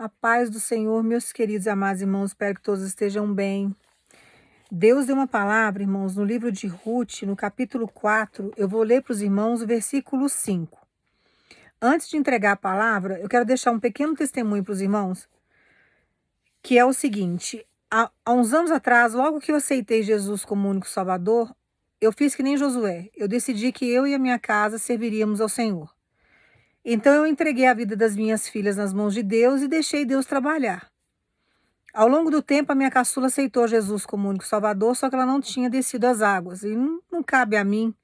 A paz do Senhor, meus queridos e amados irmãos, espero que todos estejam bem. Deus deu uma palavra, irmãos, no livro de Ruth, no capítulo 4. Eu vou ler para os irmãos o versículo 5. Antes de entregar a palavra, eu quero deixar um pequeno testemunho para os irmãos, que é o seguinte: há uns anos atrás, logo que eu aceitei Jesus como único Salvador, eu fiz que nem Josué. Eu decidi que eu e a minha casa serviríamos ao Senhor. Então eu entreguei a vida das minhas filhas nas mãos de Deus e deixei Deus trabalhar. Ao longo do tempo, a minha caçula aceitou Jesus como único Salvador, só que ela não tinha descido as águas. E não cabe a mim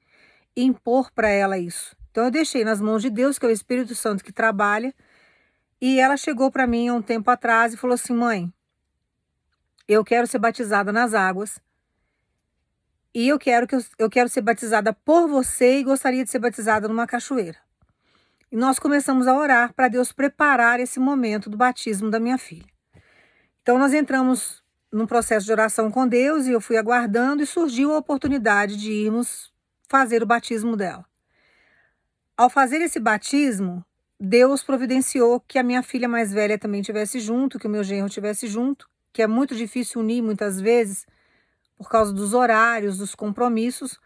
impor para ela isso. Então eu deixei nas mãos de Deus, que é o Espírito Santo que trabalha. E ela chegou para mim há um tempo atrás e falou assim: mãe, eu quero ser batizada nas águas. E eu quero ser batizada por você e gostaria de ser batizada numa cachoeira. E nós começamos a orar para Deus preparar esse momento do batismo da minha filha. Então nós entramos num processo de oração com Deus e eu fui aguardando e surgiu a oportunidade de irmos fazer o batismo dela. Ao fazer esse batismo, Deus providenciou que a minha filha mais velha também estivesse junto, que o meu genro estivesse junto, que é muito difícil unir muitas vezes por causa dos horários, dos compromissos,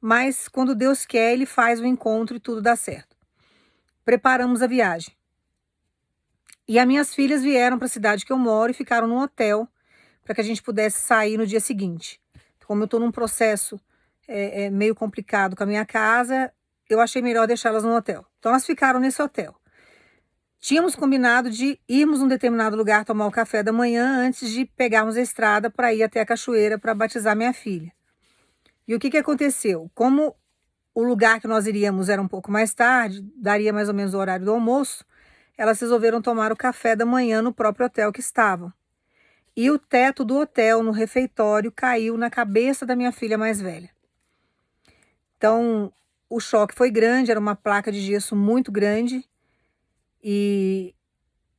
mas quando Deus quer, Ele faz o encontro e tudo dá certo. Preparamos a viagem. E as minhas filhas vieram para a cidade que eu moro e ficaram num hotel para que a gente pudesse sair no dia seguinte. Como eu estou num processo meio complicado com a minha casa, eu achei melhor deixá-las no hotel. Então elas ficaram nesse hotel. Tínhamos combinado de irmos num determinado lugar tomar o café da manhã antes de pegarmos a estrada para ir até a cachoeira para batizar minha filha. E o que aconteceu? Como o lugar que nós iríamos era um pouco mais tarde, daria mais ou menos o horário do almoço, elas resolveram tomar o café da manhã no próprio hotel que estavam. E o teto do hotel, no refeitório, caiu na cabeça da minha filha mais velha. Então, o choque foi grande, era uma placa de gesso muito grande. E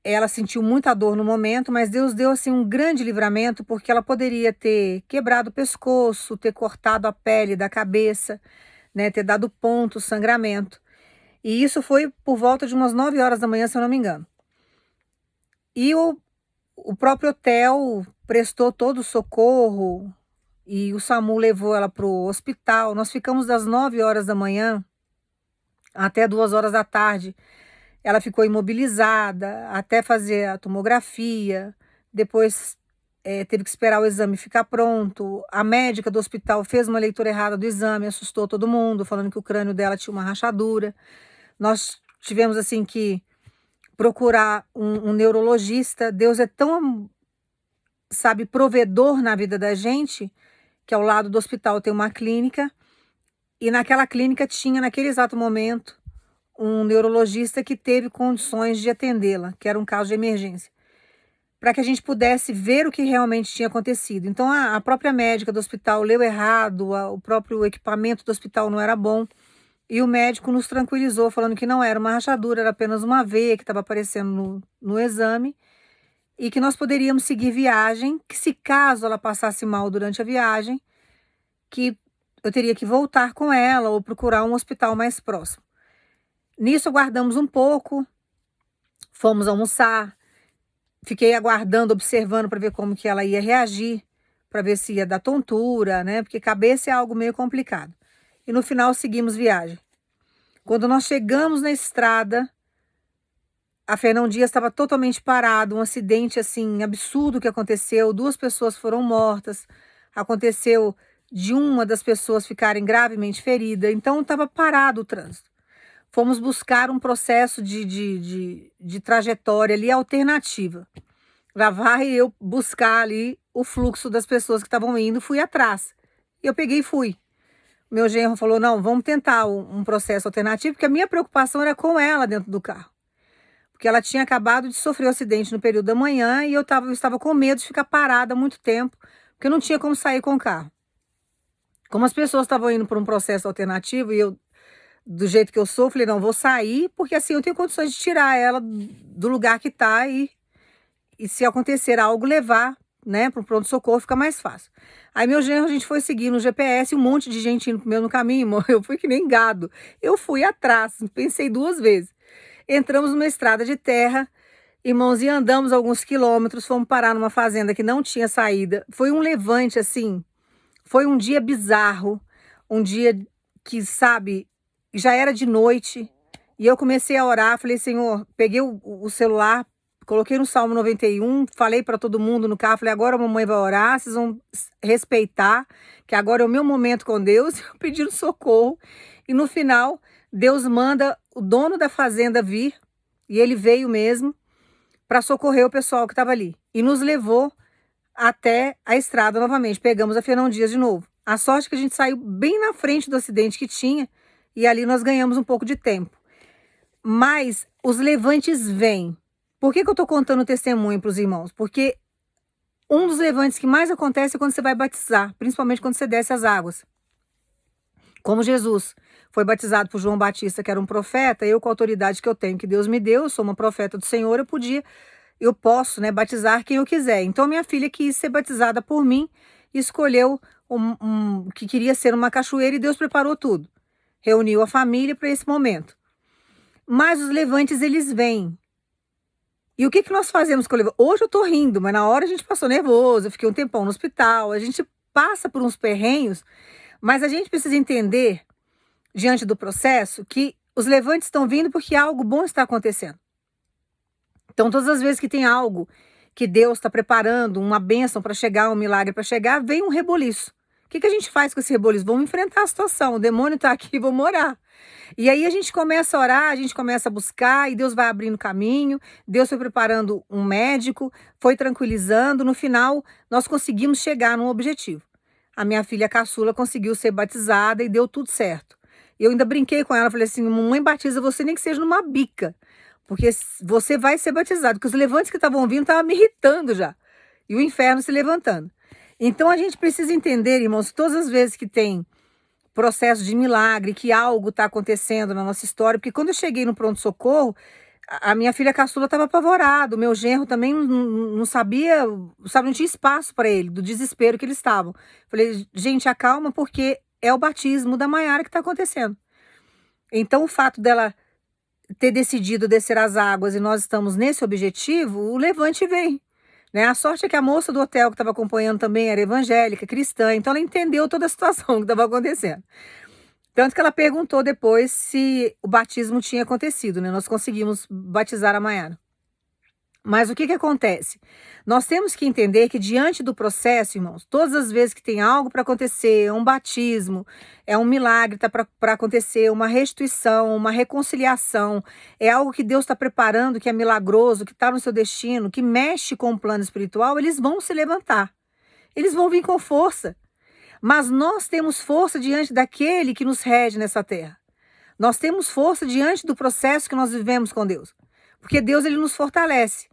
ela sentiu muita dor no momento, mas Deus deu assim um grande livramento, porque ela poderia ter quebrado o pescoço, ter cortado a pele da cabeça, né, ter dado ponto, sangramento. E isso foi por volta de umas 9 horas da manhã, se eu não me engano. E o próprio hotel prestou todo o socorro e o SAMU levou ela para o hospital. Nós ficamos das 9 horas da manhã até 2 horas da tarde. Ela ficou imobilizada até fazer a tomografia, depois teve que esperar o exame ficar pronto. A médica do hospital fez uma leitura errada do exame, assustou todo mundo, falando que o crânio dela tinha uma rachadura. Nós tivemos assim que procurar um neurologista. Deus é tão, sabe, provedor na vida da gente, que ao lado do hospital tem uma clínica, e naquela clínica tinha, naquele exato momento, um neurologista que teve condições de atendê-la, que era um caso de emergência, para que a gente pudesse ver o que realmente tinha acontecido. Então a própria médica do hospital leu errado, o próprio equipamento do hospital não era bom, e o médico nos tranquilizou, falando que não era uma rachadura, era apenas uma veia que estava aparecendo no exame, e que nós poderíamos seguir viagem, que se caso ela passasse mal durante a viagem, que eu teria que voltar com ela ou procurar um hospital mais próximo. Nisso aguardamos um pouco, fomos almoçar, fiquei aguardando, observando para ver como que ela ia reagir, para ver se ia dar tontura, né? Porque cabeça é algo meio complicado. E no final seguimos viagem. Quando nós chegamos na estrada, a Fernão Dias estava totalmente parado, um acidente assim absurdo que aconteceu, 2 pessoas foram mortas, aconteceu de uma das pessoas ficarem gravemente ferida, então estava parado o trânsito. Fomos buscar um processo de trajetória ali alternativa. Lá vai eu buscar ali o fluxo das pessoas que estavam indo, fui atrás. E eu peguei e fui. Meu genro falou: não, vamos tentar um processo alternativo, porque a minha preocupação era com ela dentro do carro. Porque ela tinha acabado de sofrer um acidente no período da manhã e eu estava com medo de ficar parada há muito tempo, porque eu não tinha como sair com o carro. Como as pessoas estavam indo por um processo alternativo e eu, do jeito que eu sou, falei: não, vou sair, porque assim eu tenho condições de tirar ela do lugar que está e se acontecer algo, levar, né, para o pronto-socorro, fica mais fácil. Aí meu genro, a gente foi seguir no GPS, um monte de gente indo no caminho, eu fui que nem gado. Eu fui atrás, pensei 2 vezes. Entramos numa estrada de terra, Irmãos, e andamos alguns quilômetros, fomos parar numa fazenda que não tinha saída. Foi um levante, assim, foi um dia bizarro, um dia que, sabe, já era de noite, e eu comecei a orar, falei: Senhor, peguei o celular, coloquei no Salmo 91, falei para todo mundo no carro, falei: agora a mamãe vai orar, vocês vão respeitar, que agora é o meu momento com Deus, eu pedindo socorro. E no final, Deus manda o dono da fazenda vir, e ele veio mesmo, para socorrer o pessoal que estava ali. E nos levou até a estrada novamente. Pegamos a Fernão Dias de novo. A sorte é que a gente saiu bem na frente do acidente que tinha e ali nós ganhamos um pouco de tempo. Mas os levantes vêm. Por que eu estou contando o testemunho para os irmãos? Porque um dos levantes que mais acontece é quando você vai batizar, principalmente quando você desce as águas. Como Jesus foi batizado por João Batista, que era um profeta, eu, com a autoridade que eu tenho, que Deus me deu, eu sou uma profeta do Senhor, eu posso, né, batizar quem eu quiser. Então, minha filha quis ser batizada por mim, escolheu que queria ser uma cachoeira e Deus preparou tudo. Reuniu a família para esse momento. Mas os levantes, eles vêm. E o que nós fazemos com o levante? Hoje eu tô rindo, mas na hora a gente passou nervoso, eu fiquei um tempão no hospital, a gente passa por uns perrenhos, mas a gente precisa entender, diante do processo, que os levantes estão vindo porque algo bom está acontecendo. Então, todas as vezes que tem algo que Deus está preparando, uma bênção para chegar, um milagre para chegar, vem um reboliço. O que a gente faz com esse reboliço? Vamos enfrentar a situação, o demônio está aqui, vamos orar. E aí a gente começa a orar, a gente começa a buscar, e Deus vai abrindo caminho, Deus foi preparando um médico, foi tranquilizando, no final nós conseguimos chegar num objetivo. A minha filha caçula conseguiu ser batizada e deu tudo certo. Eu ainda brinquei com ela, falei assim: mamãe batiza você nem que seja numa bica, porque você vai ser batizado, porque os levantes que estavam vindo estavam me irritando já, e o inferno se levantando. Então a gente precisa entender, irmãos, todas as vezes que tem processo de milagre, que algo está acontecendo na nossa história, porque quando eu cheguei no pronto-socorro, a minha filha caçula estava apavorada, o meu genro também não sabia, sabe, não tinha espaço para ele, do desespero que eles estavam. Falei: gente, acalma, porque é o batismo da Maiara que está acontecendo. Então o fato dela ter decidido descer as águas e nós estamos nesse objetivo, o levante vem. Né? A sorte é que a moça do hotel que estava acompanhando também era evangélica, cristã, então ela entendeu toda a situação que estava acontecendo. Tanto que ela perguntou depois se o batismo tinha acontecido, né? Nós conseguimos batizar a Maiara. Mas o que acontece? Nós temos que entender que diante do processo, irmãos, todas as vezes que tem algo para acontecer, é um batismo, é um milagre tá para acontecer, uma restituição, uma reconciliação, é algo que Deus está preparando, que é milagroso, que está no seu destino, que mexe com o plano espiritual, eles vão se levantar. Eles vão vir com força. Mas nós temos força diante daquele que nos rege nessa terra. Nós temos força diante do processo que nós vivemos com Deus. Porque Deus, ele nos fortalece.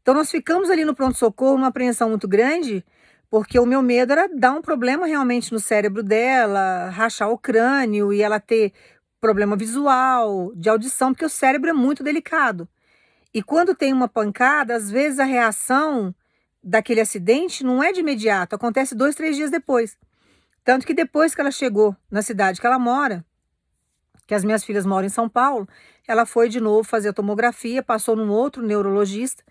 Então nós ficamos ali no pronto-socorro, uma apreensão muito grande, porque o meu medo era dar um problema realmente no cérebro dela, rachar o crânio e ela ter problema visual, de audição, porque o cérebro é muito delicado. E quando tem uma pancada, às vezes a reação daquele acidente não é de imediato, acontece 2, 3 dias depois. Tanto que depois que ela chegou na cidade que ela mora, que as minhas filhas moram em São Paulo, ela foi de novo fazer a tomografia, passou num outro neurologista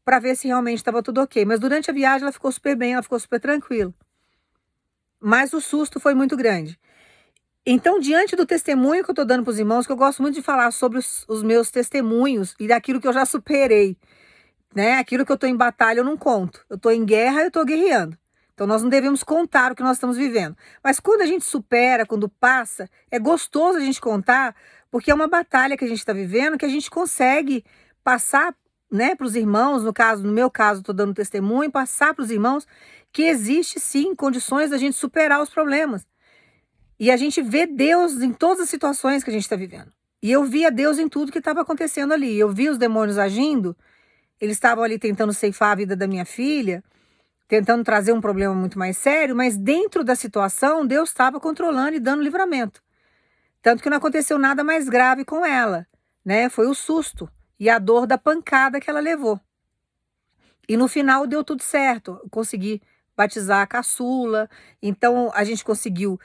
para ver se realmente estava tudo ok. Mas durante a viagem ela ficou super bem, ela ficou super tranquila. Mas o susto foi muito grande. Então, diante do testemunho que eu estou dando para os irmãos, que eu gosto muito de falar sobre os meus testemunhos e daquilo que eu já superei, né? Aquilo que eu estou em batalha eu não conto. Eu estou em guerra, eu estou guerreando. Então nós não devemos contar o que nós estamos vivendo. Mas quando a gente supera, quando passa, é gostoso a gente contar, porque é uma batalha que a gente está vivendo, que a gente consegue passar, né, para os irmãos, no meu caso, estou dando testemunho, passar para os irmãos que existe sim condições da gente superar os problemas. E a gente vê Deus em todas as situações que a gente está vivendo. E eu via Deus em tudo que estava acontecendo ali. Eu vi os demônios agindo, eles estavam ali tentando ceifar a vida da minha filha, tentando trazer um problema muito mais sério, mas dentro da situação, Deus estava controlando e dando livramento. Tanto que não aconteceu nada mais grave com ela, né? Foi o susto e a dor da pancada que ela levou. E no final deu tudo certo, eu consegui batizar a caçula, então a gente conseguiu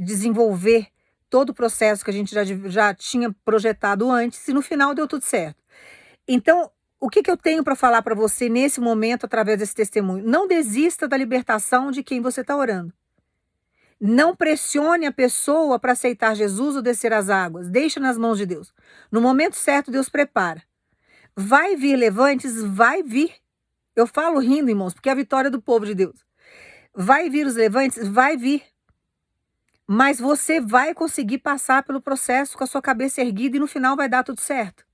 desenvolver todo o processo que a gente já tinha projetado antes, e no final deu tudo certo. Então, o que eu tenho para falar para você nesse momento através desse testemunho? Não desista da libertação de quem você está orando. Não pressione a pessoa para aceitar Jesus ou descer as águas. Deixa nas mãos de Deus. No momento certo, Deus prepara. Vai vir levantes? Vai vir. Eu falo rindo, irmãos, porque é a vitória do povo de Deus. Vai vir os levantes? Vai vir. Mas você vai conseguir passar pelo processo com a sua cabeça erguida e no final vai dar tudo certo.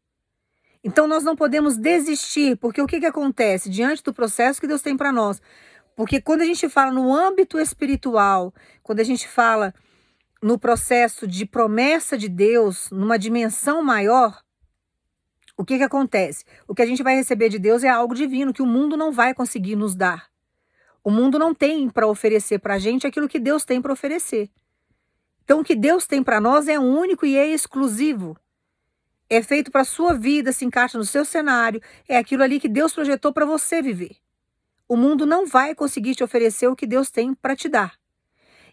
Então nós não podemos desistir, porque o que acontece diante do processo que Deus tem para nós? Porque quando a gente fala no âmbito espiritual, quando a gente fala no processo de promessa de Deus, numa dimensão maior, o que acontece? O que a gente vai receber de Deus é algo divino, que o mundo não vai conseguir nos dar. O mundo não tem para oferecer para a gente aquilo que Deus tem para oferecer. Então o que Deus tem para nós é único e é exclusivo. É feito para a sua vida, se encaixa no seu cenário, é aquilo ali que Deus projetou para você viver. O mundo não vai conseguir te oferecer o que Deus tem para te dar.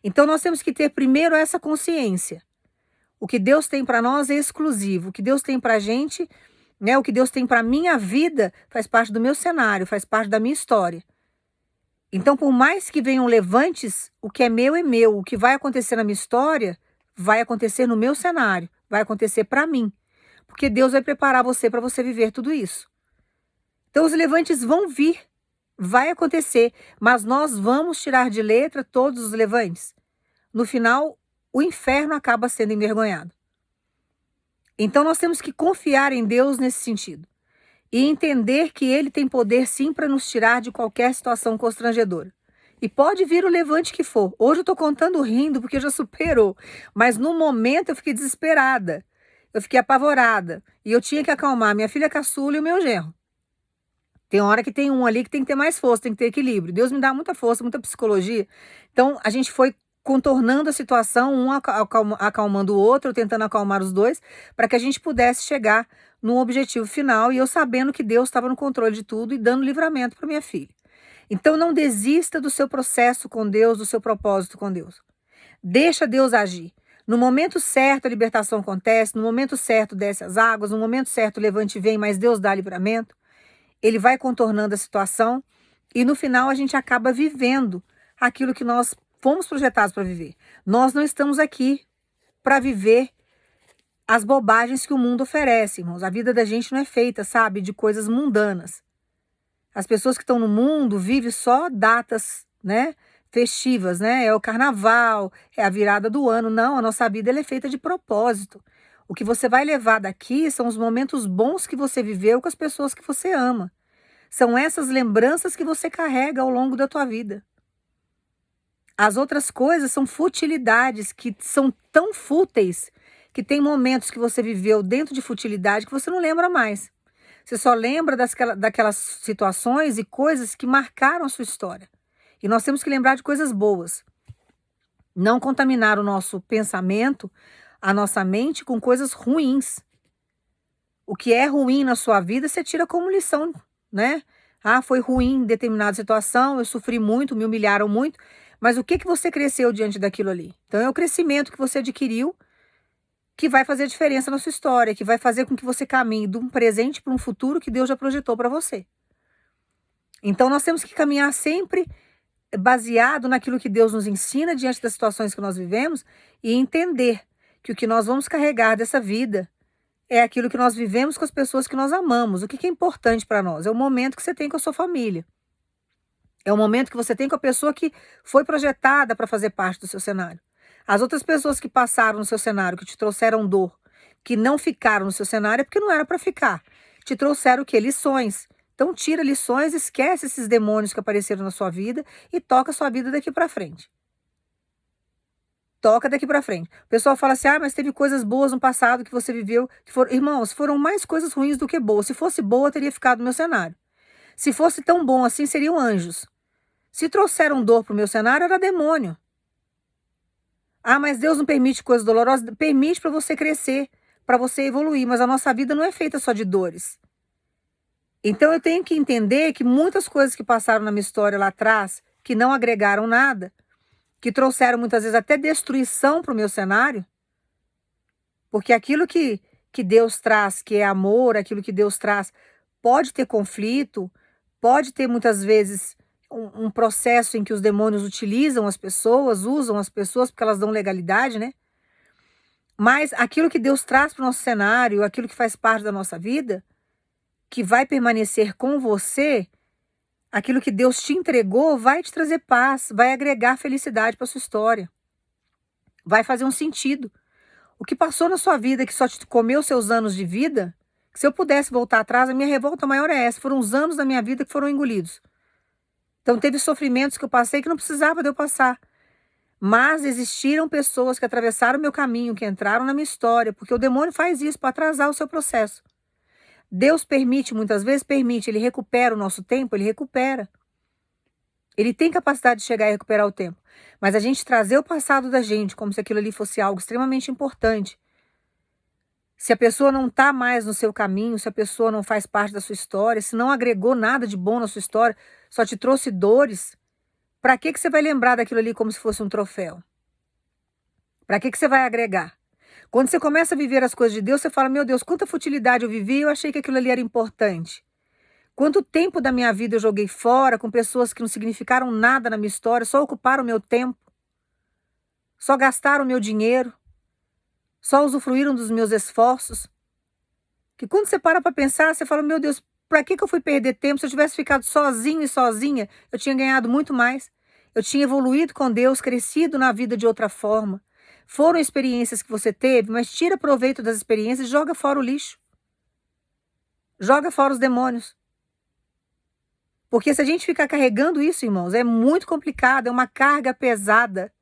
Então nós temos que ter primeiro essa consciência. O que Deus tem para nós é exclusivo. O que Deus tem para a gente, né, o que Deus tem para a minha vida, faz parte do meu cenário, faz parte da minha história. Então, por mais que venham levantes, o que é meu é meu. O que vai acontecer na minha história, vai acontecer no meu cenário, vai acontecer para mim. Porque Deus vai preparar você para você viver tudo isso. Então, os levantes vão vir, vai acontecer, mas nós vamos tirar de letra todos os levantes. No final, o inferno acaba sendo envergonhado. Então, nós temos que confiar em Deus nesse sentido. E entender que Ele tem poder sim para nos tirar de qualquer situação constrangedora. E pode vir o levante que for. Hoje eu estou contando rindo porque já superou. Mas no momento eu fiquei desesperada. Eu fiquei apavorada. E eu tinha que acalmar minha filha caçula e o meu genro. Tem hora que tem um ali que tem que ter mais força, tem que ter equilíbrio. Deus me dá muita força, muita psicologia. Então a gente foi contornando a situação, um acalmando o outro, tentando acalmar os dois, para que a gente pudesse chegar num objetivo final, e eu sabendo que Deus estava no controle de tudo e dando livramento para minha filha. Então não desista do seu processo com Deus, do seu propósito com Deus. Deixa Deus agir. No momento certo a libertação acontece, no momento certo desce as águas, no momento certo o levante vem, mas Deus dá livramento. Ele vai contornando a situação e no final a gente acaba vivendo aquilo que nós fomos projetados para viver. Nós não estamos aqui para viver as bobagens que o mundo oferece, irmãos. A vida da gente não é feita, sabe, de coisas mundanas. As pessoas que estão no mundo vivem só datas, né, festivas, né? É o carnaval, é a virada do ano. Não, a nossa vida ela é feita de propósito. O que você vai levar daqui são os momentos bons que você viveu com as pessoas que você ama. São essas lembranças que você carrega ao longo da tua vida. As outras coisas são futilidades que são tão fúteis que tem momentos que você viveu dentro de futilidade que você não lembra mais. Você só lembra daquelas situações e coisas que marcaram a sua história. E nós temos que lembrar de coisas boas. Não contaminar o nosso pensamento, a nossa mente com coisas ruins. O que é ruim na sua vida, você tira como lição, né? Ah, foi ruim em determinada situação, eu sofri muito, me humilharam muito. Mas o que você cresceu diante daquilo ali? Então é o crescimento que você adquiriu que vai fazer a diferença na sua história, que vai fazer com que você caminhe de um presente para um futuro que Deus já projetou para você. Então nós temos que caminhar sempre baseado naquilo que Deus nos ensina diante das situações que nós vivemos e entender que o que nós vamos carregar dessa vida é aquilo que nós vivemos com as pessoas que nós amamos. O que é importante para nós? É o momento que você tem com a sua família. É o momento que você tem com a pessoa que foi projetada para fazer parte do seu cenário. As outras pessoas que passaram no seu cenário, que te trouxeram dor, que não ficaram no seu cenário, é porque não era para ficar. Te trouxeram o quê? Lições. Então tira lições, esquece esses demônios que apareceram na sua vida e toca a sua vida daqui para frente. Toca daqui para frente. O pessoal fala assim, mas teve coisas boas no passado que você viveu. Irmãos, foram mais coisas ruins do que boas. Se fosse boa, teria ficado no meu cenário. Se fosse tão bom assim, seriam anjos. Se trouxeram dor para o meu cenário, era demônio. Mas Deus não permite coisas dolorosas? Permite para você crescer, para você evoluir. Mas a nossa vida não é feita só de dores. Então eu tenho que entender que muitas coisas que passaram na minha história lá atrás, que não agregaram nada, que trouxeram muitas vezes até destruição para o meu cenário, porque aquilo que Deus traz, que é amor, aquilo que Deus traz pode ter conflito, pode ter muitas vezes um processo em que os demônios utilizam as pessoas, usam as pessoas porque elas dão legalidade, né? Mas aquilo que Deus traz para o nosso cenário, aquilo que faz parte da nossa vida, que vai permanecer com você, aquilo que Deus te entregou, vai te trazer paz, vai agregar felicidade para sua história, vai fazer um sentido. O que passou na sua vida que só te comeu seus anos de vida, que se eu pudesse voltar atrás, a minha revolta maior é essa. Foram os anos da minha vida que foram engolidos. Então teve sofrimentos que eu passei que não precisava de eu passar. Mas existiram pessoas que atravessaram o meu caminho, que entraram na minha história, porque o demônio faz isso para atrasar o seu processo. Deus permite, muitas vezes permite, ele recupera o nosso tempo, ele recupera. Ele tem capacidade de chegar e recuperar o tempo. Mas a gente trazer o passado da gente como se aquilo ali fosse algo extremamente importante. Se a pessoa não está mais no seu caminho, se a pessoa não faz parte da sua história, se não agregou nada de bom na sua história, só te trouxe dores, para que você vai lembrar daquilo ali como se fosse um troféu? Para que você vai agregar? Quando você começa a viver as coisas de Deus, você fala, meu Deus, quanta futilidade eu vivi, eu achei que aquilo ali era importante. Quanto tempo da minha vida eu joguei fora com pessoas que não significaram nada na minha história, só ocuparam o meu tempo, só gastaram o meu dinheiro, só usufruíram dos meus esforços. Que quando você para pensar, você fala, meu Deus, para que eu fui perder tempo? Se eu tivesse ficado sozinho e sozinha, eu tinha ganhado muito mais. Eu tinha evoluído com Deus, crescido na vida de outra forma. Foram experiências que você teve, mas tira proveito das experiências e joga fora o lixo. Joga fora os demônios. Porque se a gente ficar carregando isso, irmãos, é muito complicado, é uma carga pesada.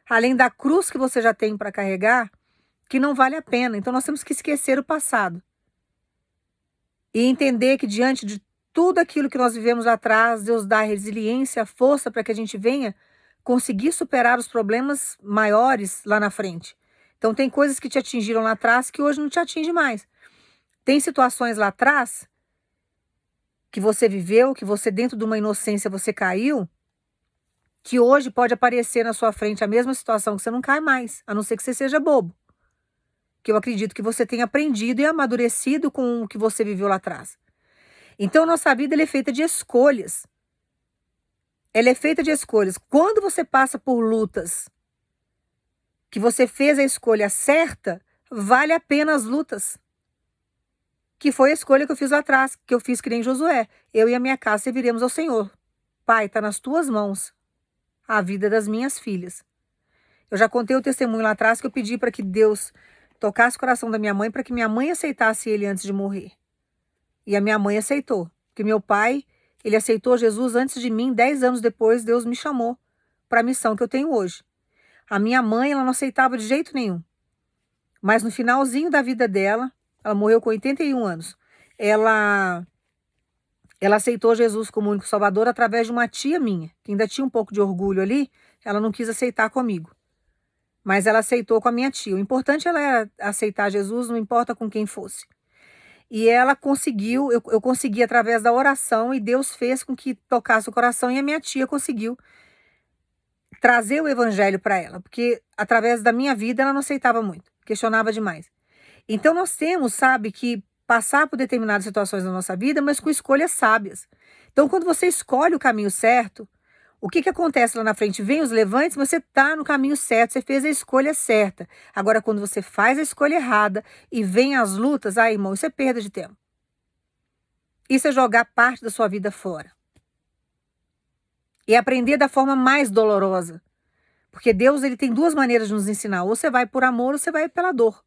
Além da cruz que você já tem para carregar, que não vale a pena. Então nós temos que esquecer o passado. E entender que diante de tudo aquilo que nós vivemos lá atrás, Deus dá resiliência, força para que a gente venha conseguir superar os problemas maiores lá na frente. Então tem coisas que te atingiram lá atrás que hoje não te atinge mais. Tem situações lá atrás que você viveu, que você dentro de uma inocência você caiu, que hoje pode aparecer na sua frente a mesma situação que você não cai mais, a não ser que você seja bobo. Que eu acredito que você tenha aprendido e amadurecido com o que você viveu lá atrás. Então, nossa vida ela é feita de escolhas. Ela é feita de escolhas. Quando você passa por lutas, que você fez a escolha certa, vale a pena as lutas. Que foi a escolha que eu fiz lá atrás, que eu fiz que nem Josué. Eu e a minha casa serviremos ao Senhor. Pai, está nas tuas mãos a vida das minhas filhas. Eu já contei o testemunho lá atrás que eu pedi para que Deus tocasse o coração da minha mãe para que minha mãe aceitasse ele antes de morrer. E a minha mãe aceitou. Porque meu pai, ele aceitou Jesus antes de mim, 10 anos depois, Deus me chamou para a missão que eu tenho hoje. A minha mãe, ela não aceitava de jeito nenhum. Mas no finalzinho da vida dela, ela morreu com 81 anos, ela aceitou Jesus como único salvador através de uma tia minha, que ainda tinha um pouco de orgulho ali, ela não quis aceitar comigo. Mas ela aceitou com a minha tia. O importante ela era aceitar Jesus, não importa com quem fosse. E ela conseguiu, eu consegui através da oração, e Deus fez com que tocasse o coração, e a minha tia conseguiu trazer o evangelho para ela, porque através da minha vida ela não aceitava muito, questionava demais. Então nós temos, sabe, que passar por determinadas situações na nossa vida, mas com escolhas sábias. Então quando você escolhe o caminho certo, o que acontece lá na frente? Vem os levantes, você está no caminho certo, você fez a escolha certa. Agora, quando você faz a escolha errada e vem as lutas, irmão, isso é perda de tempo. Isso é jogar parte da sua vida fora. E aprender da forma mais dolorosa. Porque Deus ele tem duas maneiras de nos ensinar. Ou você vai por amor, ou você vai pela dor.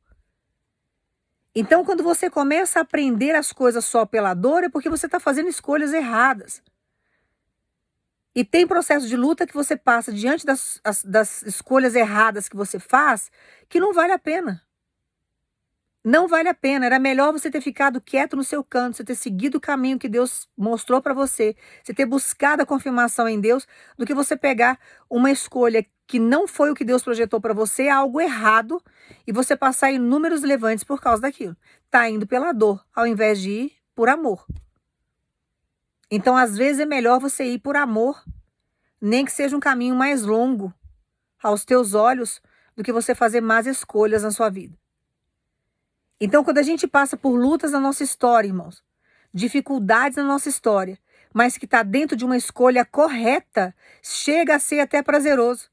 Então, quando você começa a aprender as coisas só pela dor, é porque você está fazendo escolhas erradas. E tem processo de luta que você passa diante das escolhas erradas que você faz, que não vale a pena. Não vale a pena. Era melhor você ter ficado quieto no seu canto, você ter seguido o caminho que Deus mostrou para você ter buscado a confirmação em Deus, do que você pegar uma escolha que não foi o que Deus projetou para você, algo errado, e você passar inúmeros levantes por causa daquilo. Tá indo pela dor, ao invés de ir por amor. Então, às vezes, é melhor você ir por amor, nem que seja um caminho mais longo aos teus olhos, do que você fazer más escolhas na sua vida. Então, quando a gente passa por lutas na nossa história, irmãos, dificuldades na nossa história, mas que está dentro de uma escolha correta, chega a ser até prazeroso.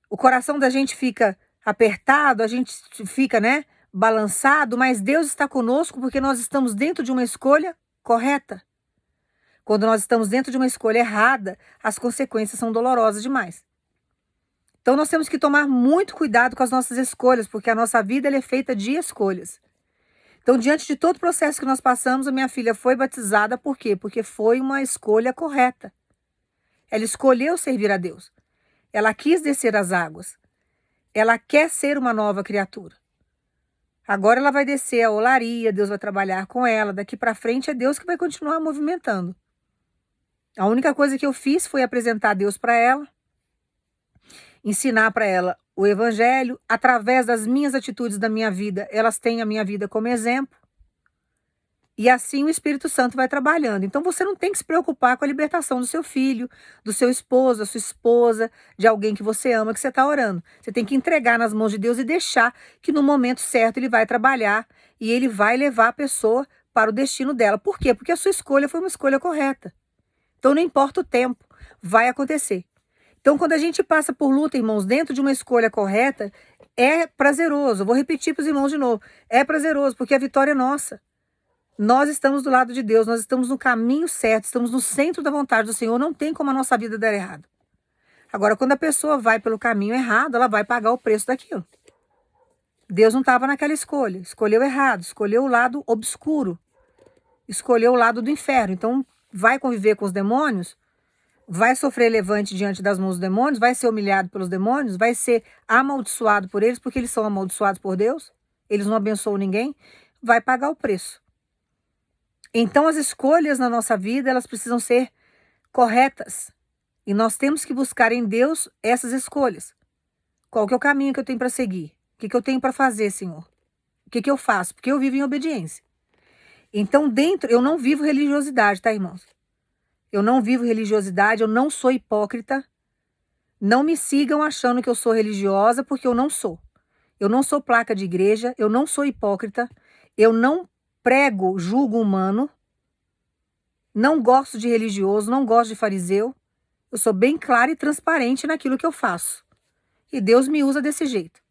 O coração da gente fica apertado, a gente fica, né, balançado, mas Deus está conosco porque nós estamos dentro de uma escolha correta. Quando nós estamos dentro de uma escolha errada, as consequências são dolorosas demais. Então nós temos que tomar muito cuidado com as nossas escolhas, porque a nossa vida ela é feita de escolhas. Então, diante de todo o processo que nós passamos, a minha filha foi batizada, por quê? Porque foi uma escolha correta. Ela escolheu servir a Deus. Ela quis descer as águas. Ela quer ser uma nova criatura. Agora ela vai descer a olaria, Deus vai trabalhar com ela. Daqui para frente é Deus que vai continuar movimentando. A única coisa que eu fiz foi apresentar Deus para ela, ensinar para ela o evangelho, através das minhas atitudes da minha vida, elas têm a minha vida como exemplo. E assim o Espírito Santo vai trabalhando. Então você não tem que se preocupar com a libertação do seu filho, do seu esposo, da sua esposa, de alguém que você ama, que você está orando. Você tem que entregar nas mãos de Deus e deixar que no momento certo ele vai trabalhar e ele vai levar a pessoa para o destino dela. Por quê? Porque a sua escolha foi uma escolha correta. Então não importa o tempo, vai acontecer. Então quando a gente passa por luta, irmãos, dentro de uma escolha correta, é prazeroso. Eu vou repetir para os irmãos de novo. É prazeroso, porque a vitória é nossa. Nós estamos do lado de Deus, nós estamos no caminho certo, estamos no centro da vontade do Senhor, não tem como a nossa vida dar errado. Agora, quando a pessoa vai pelo caminho errado, ela vai pagar o preço daquilo. Deus não estava naquela escolha, escolheu errado, escolheu o lado obscuro, escolheu o lado do inferno. Então, vai conviver com os demônios, vai sofrer levante diante das mãos dos demônios, vai ser humilhado pelos demônios, vai ser amaldiçoado por eles, porque eles são amaldiçoados por Deus, eles não abençoam ninguém, vai pagar o preço. Então as escolhas na nossa vida, elas precisam ser corretas. E nós temos que buscar em Deus essas escolhas. Qual que é o caminho que eu tenho para seguir? O que eu tenho para fazer, Senhor? O que eu faço? Porque eu vivo em obediência. Então eu não vivo religiosidade, tá, irmãos? Eu não vivo religiosidade, eu não sou hipócrita. Não me sigam achando que eu sou religiosa, porque eu não sou. Eu não sou placa de igreja, eu não sou hipócrita, eu não prego julgo humano, não gosto de religioso, não gosto de fariseu. Eu sou bem clara e transparente naquilo que eu faço. E Deus me usa desse jeito.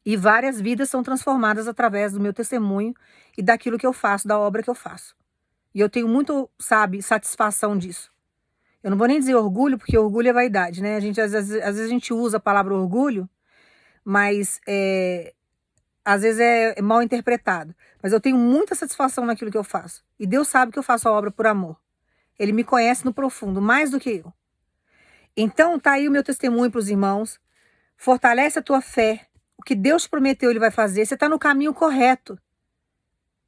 E várias vidas são transformadas através do meu testemunho e daquilo que eu faço, da obra que eu faço. E eu tenho muito, satisfação disso. Eu não vou nem dizer orgulho, porque orgulho é vaidade, né? Às vezes a gente usa a palavra orgulho, mas às vezes é mal interpretado. Mas eu tenho muita satisfação naquilo que eu faço. E Deus sabe que eu faço a obra por amor. Ele me conhece no profundo, mais do que eu. Então, tá aí o meu testemunho para os irmãos. Fortalece a tua fé. O que Deus prometeu, Ele vai fazer. Você está no caminho correto.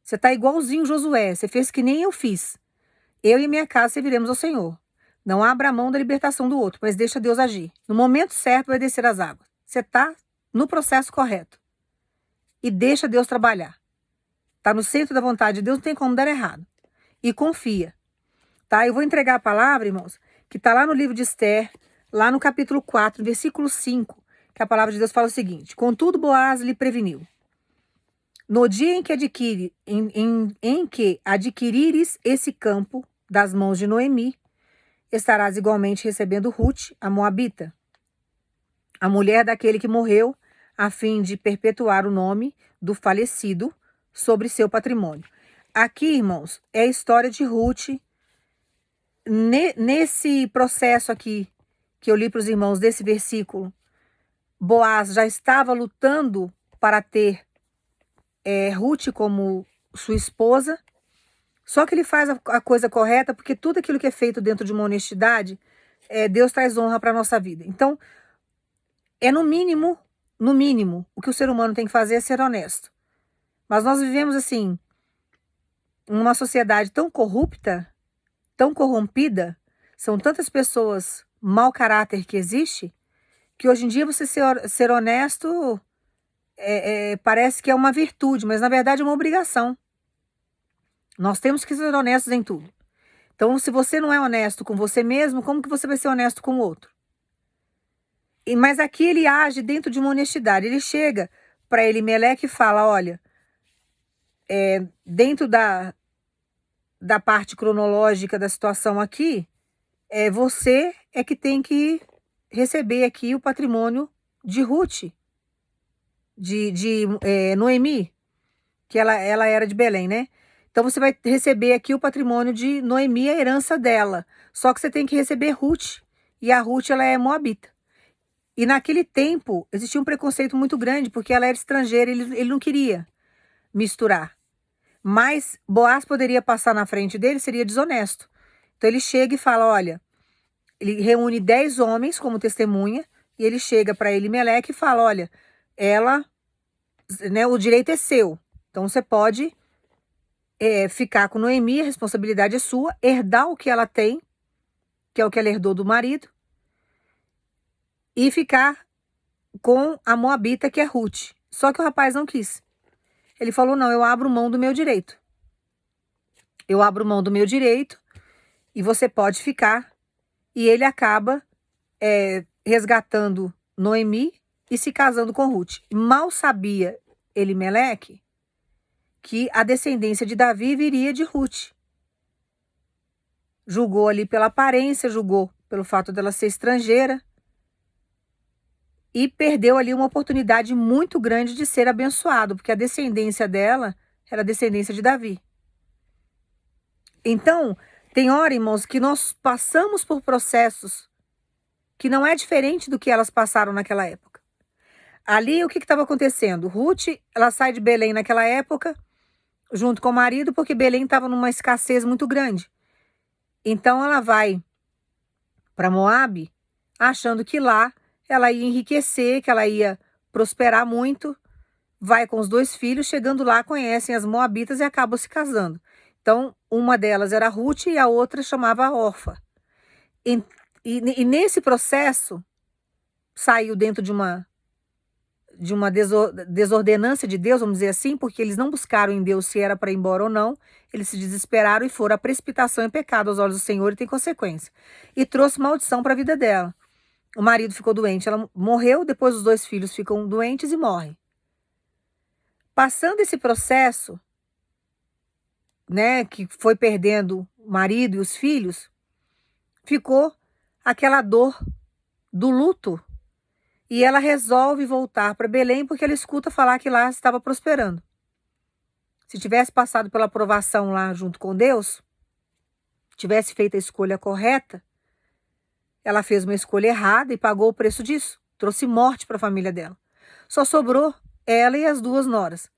Você está igualzinho Josué. Você fez que nem eu fiz. Eu e minha casa serviremos ao Senhor. Não abra a mão da libertação do outro, mas deixa Deus agir. No momento certo vai descer as águas. Você está no processo correto. E deixa Deus trabalhar. Está no centro da vontade de Deus, não tem como dar errado. E confia. Tá? Eu vou entregar a palavra, irmãos, que está lá no livro de Esther, lá no capítulo 4, versículo 5, que a palavra de Deus fala o seguinte: contudo, Boaz lhe preveniu. No dia em que adquirires esse campo das mãos de Noemi, estarás igualmente recebendo Ruth, a moabita, a mulher daquele que morreu, a fim de perpetuar o nome do falecido sobre seu patrimônio. Aqui, irmãos, é a história de Ruth. Nesse processo aqui, que eu li para os irmãos desse versículo, Boaz já estava lutando para ter Ruth como sua esposa, só que ele faz a coisa correta, porque tudo aquilo que é feito dentro de uma honestidade, Deus traz honra para a nossa vida. Então, no mínimo, o que o ser humano tem que fazer é ser honesto. Mas nós vivemos assim, numa sociedade tão corrupta, tão corrompida, são tantas pessoas mau caráter que existe, que hoje em dia você ser honesto parece que é uma virtude, mas na verdade é uma obrigação. Nós temos que ser honestos em tudo. Então, se você não é honesto com você mesmo, como que você vai ser honesto com o outro? Mas aqui ele age dentro de uma honestidade. Ele chega para Elimeleque e fala: olha, dentro da parte cronológica da situação aqui, você é que tem que receber aqui o patrimônio de Ruth, de Noemi, que ela era de Belém, né? Então você vai receber aqui o patrimônio de Noemi, a herança dela. Só que você tem que receber Ruth, e a Ruth ela é moabita. E naquele tempo existia um preconceito muito grande, porque ela era estrangeira, ele não queria misturar. Mas Boaz poderia passar na frente dele, seria desonesto. Então ele chega e fala, olha, ele reúne 10 homens como testemunha, e ele chega para Elimeleque e fala, olha, ela, né, o direito é seu. Então você pode ficar com Noemi, a responsabilidade é sua, herdar o que ela tem, que é o que ela herdou do marido, e ficar com a moabita, que é Ruth. Só que o rapaz não quis. Ele falou, não, eu abro mão do meu direito. Eu abro mão do meu direito e você pode ficar. E ele acaba resgatando Noemi e se casando com Ruth. Mal sabia Elimeleque que a descendência de Davi viria de Ruth. Julgou ali pela aparência, julgou pelo fato dela ser estrangeira e perdeu ali uma oportunidade muito grande de ser abençoado, porque a descendência dela era a descendência de Davi. Então, tem hora, irmãos, que nós passamos por processos que não é diferente do que elas passaram naquela época. Ali, o que estava acontecendo? Ruth, ela sai de Belém naquela época, junto com o marido, porque Belém estava numa escassez muito grande. Então, ela vai para Moabe, achando que lá ela ia enriquecer, que ela ia prosperar muito. Vai com os 2 filhos, chegando lá, conhecem as moabitas e acabam se casando. Então, uma delas era Ruth e a outra chamava Orfa. E nesse processo, saiu dentro de uma desordenância de Deus, vamos dizer assim, porque eles não buscaram em Deus se era para ir embora ou não, eles se desesperaram e foram. A precipitação é pecado aos olhos do Senhor e tem consequência. E trouxe maldição para a vida dela. O marido ficou doente, ela morreu, depois os 2 filhos ficam doentes e morrem. Passando esse processo, né, que foi perdendo o marido e os filhos, ficou aquela dor do luto. E ela resolve voltar para Belém porque ela escuta falar que lá estava prosperando. Se tivesse passado pela aprovação lá junto com Deus, tivesse feito a escolha correta, ela fez uma escolha errada e pagou o preço disso. Trouxe morte para a família dela. Só sobrou ela e as 2 noras.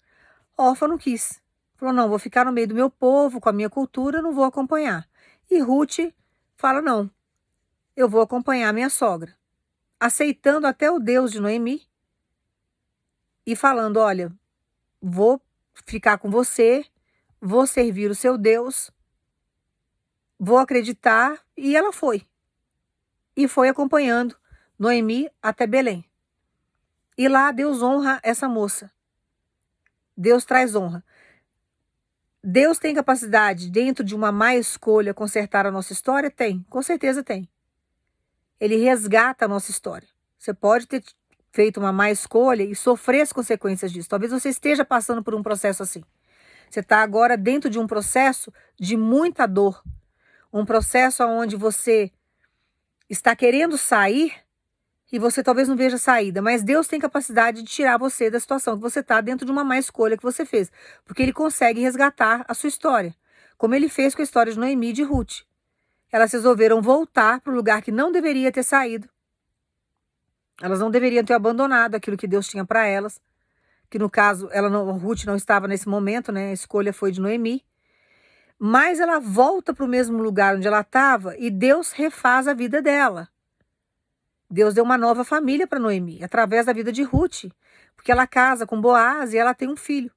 Orfa não quis. Falou, não, vou ficar no meio do meu povo, com a minha cultura, não vou acompanhar. E Ruth fala, não, eu vou acompanhar a minha sogra. Aceitando até o Deus de Noemi e falando, olha, vou ficar com você, vou servir o seu Deus, vou acreditar. E ela foi. E foi acompanhando Noemi até Belém. E lá Deus honra essa moça. Deus traz honra. Deus tem capacidade, dentro de uma má escolha, consertar a nossa história? Tem, com certeza tem. Ele resgata a nossa história. Você pode ter feito uma má escolha e sofrer as consequências disso. Talvez você esteja passando por um processo assim. Você está agora dentro de um processo de muita dor. Um processo onde você está querendo sair e você talvez não veja saída, mas Deus tem capacidade de tirar você da situação que você está dentro de uma má escolha que você fez, porque Ele consegue resgatar a sua história, como Ele fez com a história de Noemi e de Ruth. Elas resolveram voltar para o lugar que não deveria ter saído. Elas não deveriam ter abandonado aquilo que Deus tinha para elas, que no caso, Ruth não estava nesse momento, né? A escolha foi de Noemi. Mas ela volta para o mesmo lugar onde ela estava e Deus refaz a vida dela. Deus deu uma nova família para Noemi, através da vida de Ruth, porque ela casa com Boaz e ela tem um filho.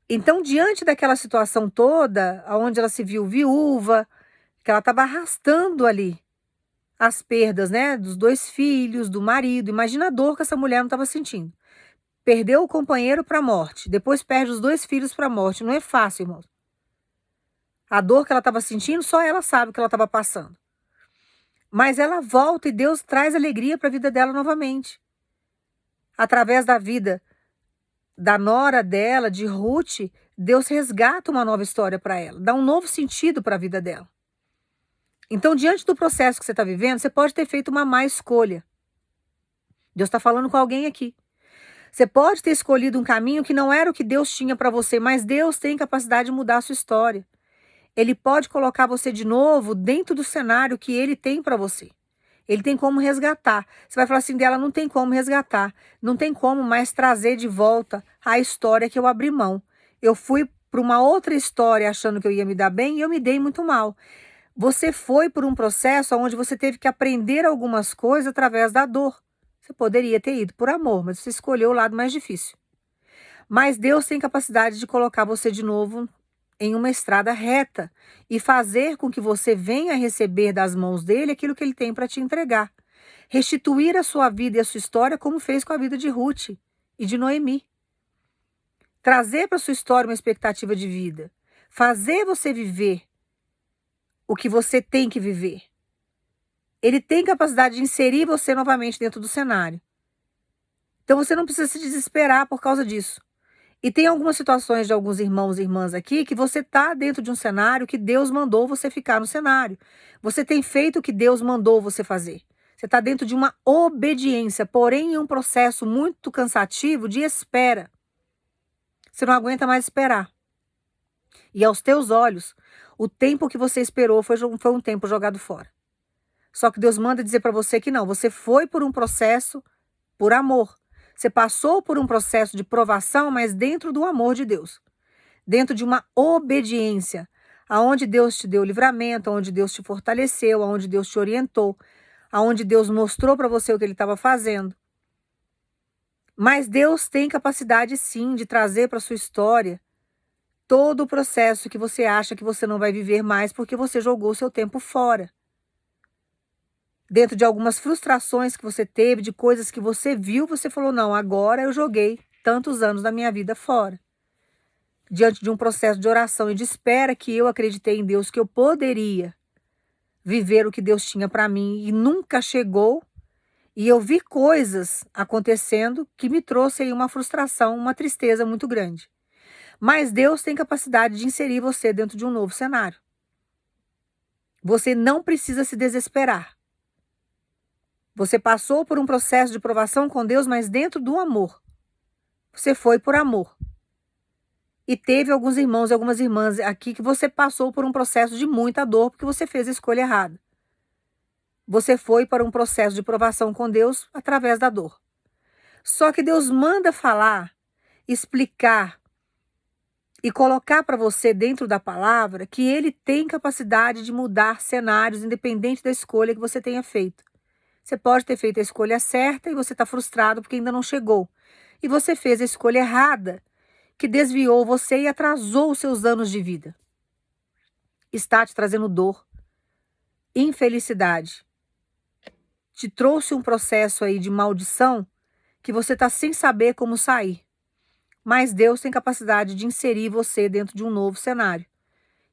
Então, diante daquela situação toda, onde ela se viu viúva, que ela estava arrastando ali as perdas, né, dos 2 filhos, do marido. Imagina a dor que essa mulher não estava sentindo. Perdeu o companheiro para a morte, depois perde os 2 filhos para a morte. Não é fácil, irmãos. A dor que ela estava sentindo, só ela sabe o que ela estava passando. Mas ela volta e Deus traz alegria para a vida dela novamente. Através da vida da nora dela, de Ruth, Deus resgata uma nova história para ela, dá um novo sentido para a vida dela. Então, diante do processo que você está vivendo, você pode ter feito uma má escolha. Deus está falando com alguém aqui. Você pode ter escolhido um caminho que não era o que Deus tinha para você, mas Deus tem capacidade de mudar a sua história. Ele pode colocar você de novo dentro do cenário que Ele tem para você. Ele tem como resgatar. Você vai falar assim dela, não tem como resgatar. Não tem como mais trazer de volta a história que eu abri mão. Eu fui para uma outra história achando que eu ia me dar bem e eu me dei muito mal. Você foi por um processo onde você teve que aprender algumas coisas através da dor. Você poderia ter ido por amor, mas você escolheu o lado mais difícil. Mas Deus tem capacidade de colocar você de novo em uma estrada reta e fazer com que você venha receber das mãos dele aquilo que ele tem para te entregar. Restituir a sua vida e a sua história como fez com a vida de Ruth e de Noemi. Trazer para sua história uma expectativa de vida. Fazer você viver o que você tem que viver. Ele tem capacidade de inserir você novamente dentro do cenário. Então você não precisa se desesperar por causa disso. E tem algumas situações de alguns irmãos e irmãs aqui que você está dentro de um cenário que Deus mandou você ficar no cenário. Você tem feito o que Deus mandou você fazer. Você está dentro de uma obediência, porém em um processo muito cansativo de espera. Você não aguenta mais esperar. E aos teus olhos, o tempo que você esperou foi um tempo jogado fora. Só que Deus manda dizer para você que não, você foi por um processo por amor. Você passou por um processo de provação, mas dentro do amor de Deus. Dentro de uma obediência, aonde Deus te deu livramento, aonde Deus te fortaleceu, aonde Deus te orientou, aonde Deus mostrou para você o que ele estava fazendo. Mas Deus tem capacidade sim de trazer para sua história todo o processo que você acha que você não vai viver mais porque você jogou o seu tempo fora. Dentro de algumas frustrações que você teve, de coisas que você viu, você falou, não, agora eu joguei tantos anos da minha vida fora. Diante de um processo de oração e de espera que eu acreditei em Deus, que eu poderia viver o que Deus tinha para mim e nunca chegou. E eu vi coisas acontecendo que me trouxe aí uma frustração, uma tristeza muito grande. Mas Deus tem capacidade de inserir você dentro de um novo cenário. Você não precisa se desesperar. Você passou por um processo de provação com Deus, mas dentro do amor. Você foi por amor. E teve alguns irmãos e algumas irmãs aqui que você passou por um processo de muita dor porque você fez a escolha errada. Você foi para um processo de provação com Deus através da dor. Só que Deus manda falar, explicar e colocar para você dentro da palavra que Ele tem capacidade de mudar cenários independente da escolha que você tenha feito. Você pode ter feito a escolha certa e você está frustrado porque ainda não chegou. E você fez a escolha errada, que desviou você e atrasou os seus anos de vida. Está te trazendo dor, infelicidade. Te trouxe um processo aí de maldição que você está sem saber como sair. Mas Deus tem capacidade de inserir você dentro de um novo cenário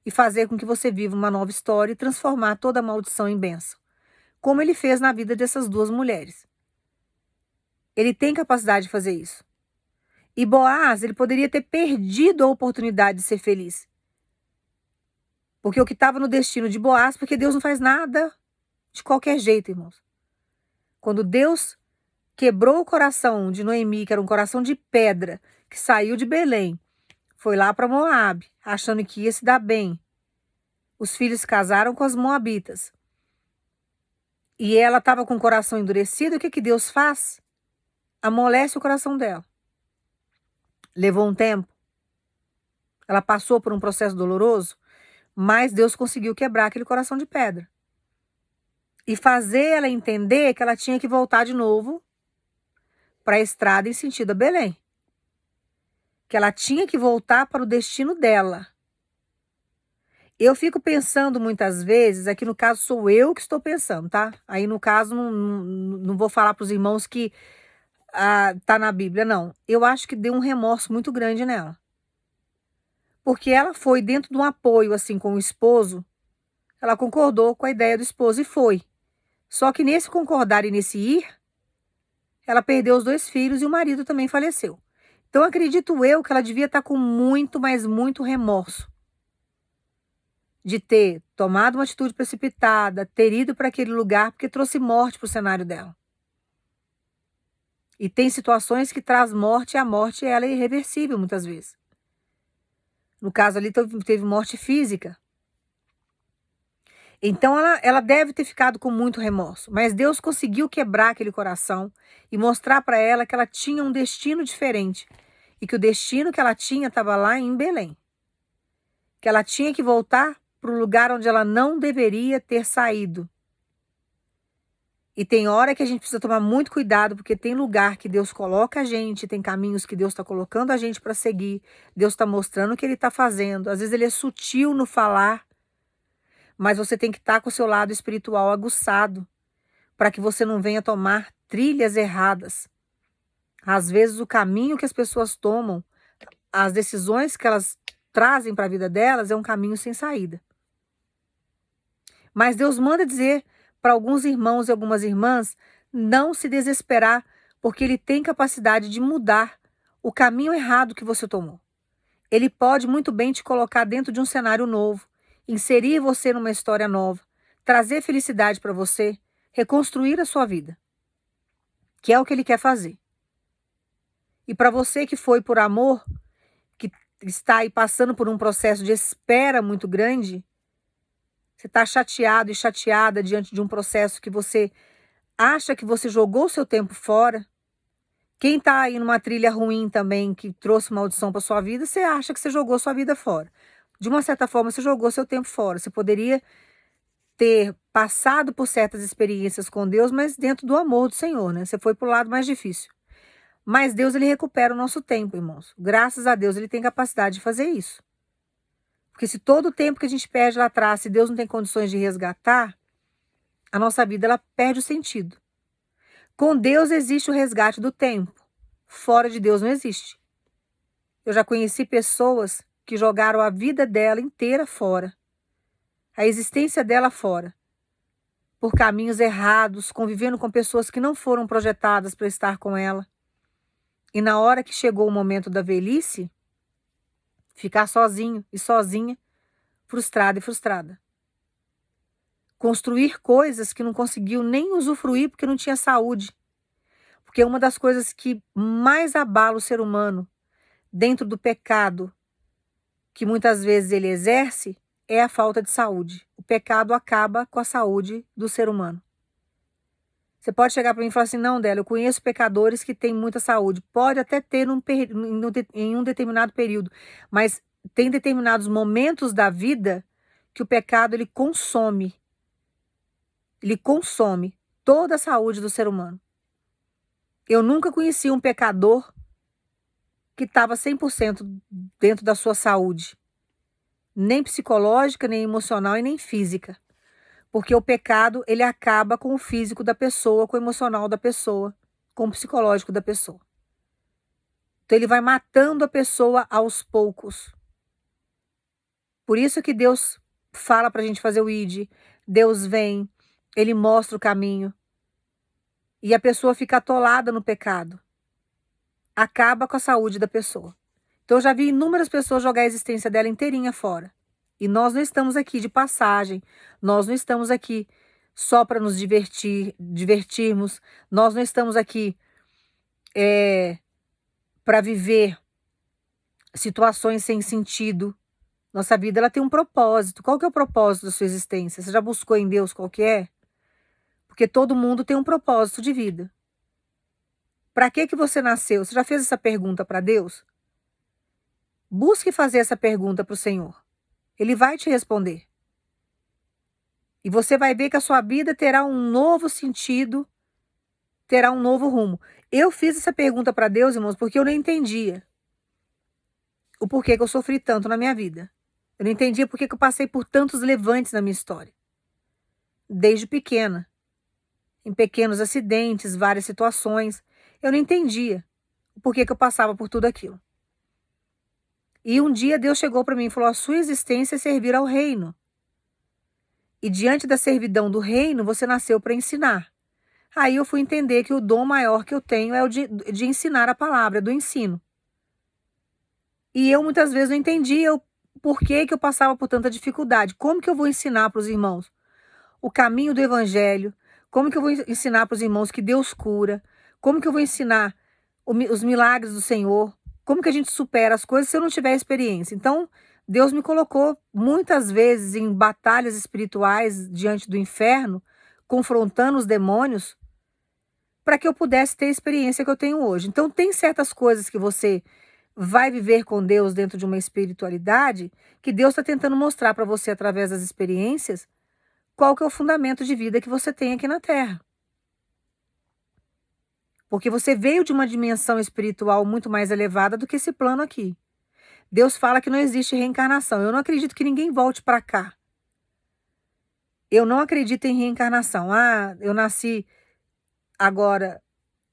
e fazer com que você viva uma nova história e transformar toda a maldição em bênção. Como ele fez na vida dessas duas mulheres. Ele tem capacidade de fazer isso. E Boaz, ele poderia ter perdido a oportunidade de ser feliz. Porque o que estava no destino de Boaz, porque Deus não faz nada de qualquer jeito, irmãos. Quando Deus quebrou o coração de Noemi, que era um coração de pedra, que saiu de Belém, foi lá para Moabe, achando que ia se dar bem. Os filhos se casaram com as moabitas. E ela estava com o coração endurecido, o que Deus faz? Amolece o coração dela. Levou um tempo. Ela passou por um processo doloroso, mas Deus conseguiu quebrar aquele coração de pedra. E fazer ela entender que ela tinha que voltar de novo para a estrada em sentido a Belém. Que ela tinha que voltar para o destino dela. Eu fico pensando muitas vezes, aqui no caso sou eu que estou pensando, tá? Aí no caso não vou falar para os irmãos que tá na Bíblia, não. Eu acho que deu um remorso muito grande nela. Porque ela foi dentro de um apoio assim com o esposo, ela concordou com a ideia do esposo e foi. Só que nesse concordar e nesse ir, ela perdeu os 2 filhos e o marido também faleceu. Então acredito eu que ela devia estar com muito, mas muito remorso de ter tomado uma atitude precipitada, ter ido para aquele lugar, porque trouxe morte para o cenário dela. E tem situações que traz morte, e a morte ela é irreversível muitas vezes. No caso ali teve morte física. Então ela deve ter ficado com muito remorso, mas Deus conseguiu quebrar aquele coração e mostrar para ela que ela tinha um destino diferente e que o destino que ela tinha estava lá em Belém. Que ela tinha que voltar para o lugar onde ela não deveria ter saído. E tem hora que a gente precisa tomar muito cuidado, porque tem lugar que Deus coloca a gente, tem caminhos que Deus está colocando a gente para seguir, Deus está mostrando o que Ele está fazendo. Às vezes Ele é sutil no falar, mas você tem que estar com o seu lado espiritual aguçado, para que você não venha tomar trilhas erradas. Às vezes o caminho que as pessoas tomam, as decisões que elas trazem para a vida delas é um caminho sem saída. Mas Deus manda dizer para alguns irmãos e algumas irmãs não se desesperar, porque Ele tem capacidade de mudar o caminho errado que você tomou. Ele pode muito bem te colocar dentro de um cenário novo, inserir você numa história nova, trazer felicidade para você, reconstruir a sua vida, que é o que Ele quer fazer. E para você que foi por amor, que está aí passando por um processo de espera muito grande, você está chateado e chateada diante de um processo que você acha que você jogou o seu tempo fora. Quem está aí numa trilha ruim também, que trouxe maldição para sua vida, você acha que você jogou sua vida fora. De uma certa forma, você jogou seu tempo fora. Você poderia ter passado por certas experiências com Deus, mas dentro do amor do Senhor, né? Você foi para o lado mais difícil. Mas Deus, Ele recupera o nosso tempo, irmãos. Graças a Deus, Ele tem capacidade de fazer isso. Porque se todo o tempo que a gente perde lá atrás, se Deus não tem condições de resgatar, a nossa vida ela perde o sentido. Com Deus existe o resgate do tempo. Fora de Deus não existe. Eu já conheci pessoas que jogaram a vida dela inteira fora. A existência dela fora. Por caminhos errados, convivendo com pessoas que não foram projetadas para estar com ela. E na hora que chegou o momento da velhice, ficar sozinho e sozinha, frustrada e frustrada. Construir coisas que não conseguiu nem usufruir porque não tinha saúde. Porque uma das coisas que mais abala o ser humano dentro do pecado que muitas vezes ele exerce é a falta de saúde. O pecado acaba com a saúde do ser humano. Você pode chegar para mim e falar assim, não, Délia, eu conheço pecadores que têm muita saúde. Pode até ter em um determinado período, mas tem determinados momentos da vida que o pecado ele consome toda a saúde do ser humano. Eu nunca conheci um pecador que estava 100% dentro da sua saúde, nem psicológica, nem emocional e nem física. Porque o pecado, ele acaba com o físico da pessoa, com o emocional da pessoa, com o psicológico da pessoa. Então ele vai matando a pessoa aos poucos. Por isso que Deus fala para a gente fazer o ID, Deus vem, Ele mostra o caminho. E a pessoa fica atolada no pecado. Acaba com a saúde da pessoa. Então eu já vi inúmeras pessoas jogar a existência dela inteirinha fora. E nós não estamos aqui de passagem, nós não estamos aqui só para nos divertirmos, nós não estamos aqui para viver situações sem sentido. Nossa vida ela tem um propósito. Qual que é o propósito da sua existência? Você já buscou em Deus qual que é? Porque todo mundo tem um propósito de vida. Para que você nasceu? Você já fez essa pergunta para Deus? Busque fazer essa pergunta para o Senhor. Ele vai te responder. E você vai ver que a sua vida terá um novo sentido, terá um novo rumo. Eu fiz essa pergunta para Deus, irmãos, porque eu não entendia o porquê que eu sofri tanto na minha vida. Eu não entendia por que eu passei por tantos levantes na minha história. Desde pequena. Em pequenos acidentes, várias situações. Eu não entendia o porquê que eu passava por tudo aquilo. E um dia Deus chegou para mim e falou, a sua existência é servir ao reino. E diante da servidão do reino, você nasceu para ensinar. Aí eu fui entender que o dom maior que eu tenho é o de ensinar a palavra, do ensino. E eu muitas vezes não entendia o porquê que eu passava por tanta dificuldade. Como que eu vou ensinar para os irmãos o caminho do evangelho? Como que eu vou ensinar para os irmãos que Deus cura? Como que eu vou ensinar os milagres do Senhor? Como que a gente supera as coisas se eu não tiver experiência? Então, Deus me colocou muitas vezes em batalhas espirituais diante do inferno, confrontando os demônios, para que eu pudesse ter a experiência que eu tenho hoje. Então, tem certas coisas que você vai viver com Deus dentro de uma espiritualidade que Deus está tentando mostrar para você através das experiências qual que é o fundamento de vida que você tem aqui na Terra. Porque você veio de uma dimensão espiritual muito mais elevada do que esse plano aqui. Deus fala que não existe reencarnação. Eu não acredito que ninguém volte para cá. Eu não acredito em reencarnação. Ah, eu nasci agora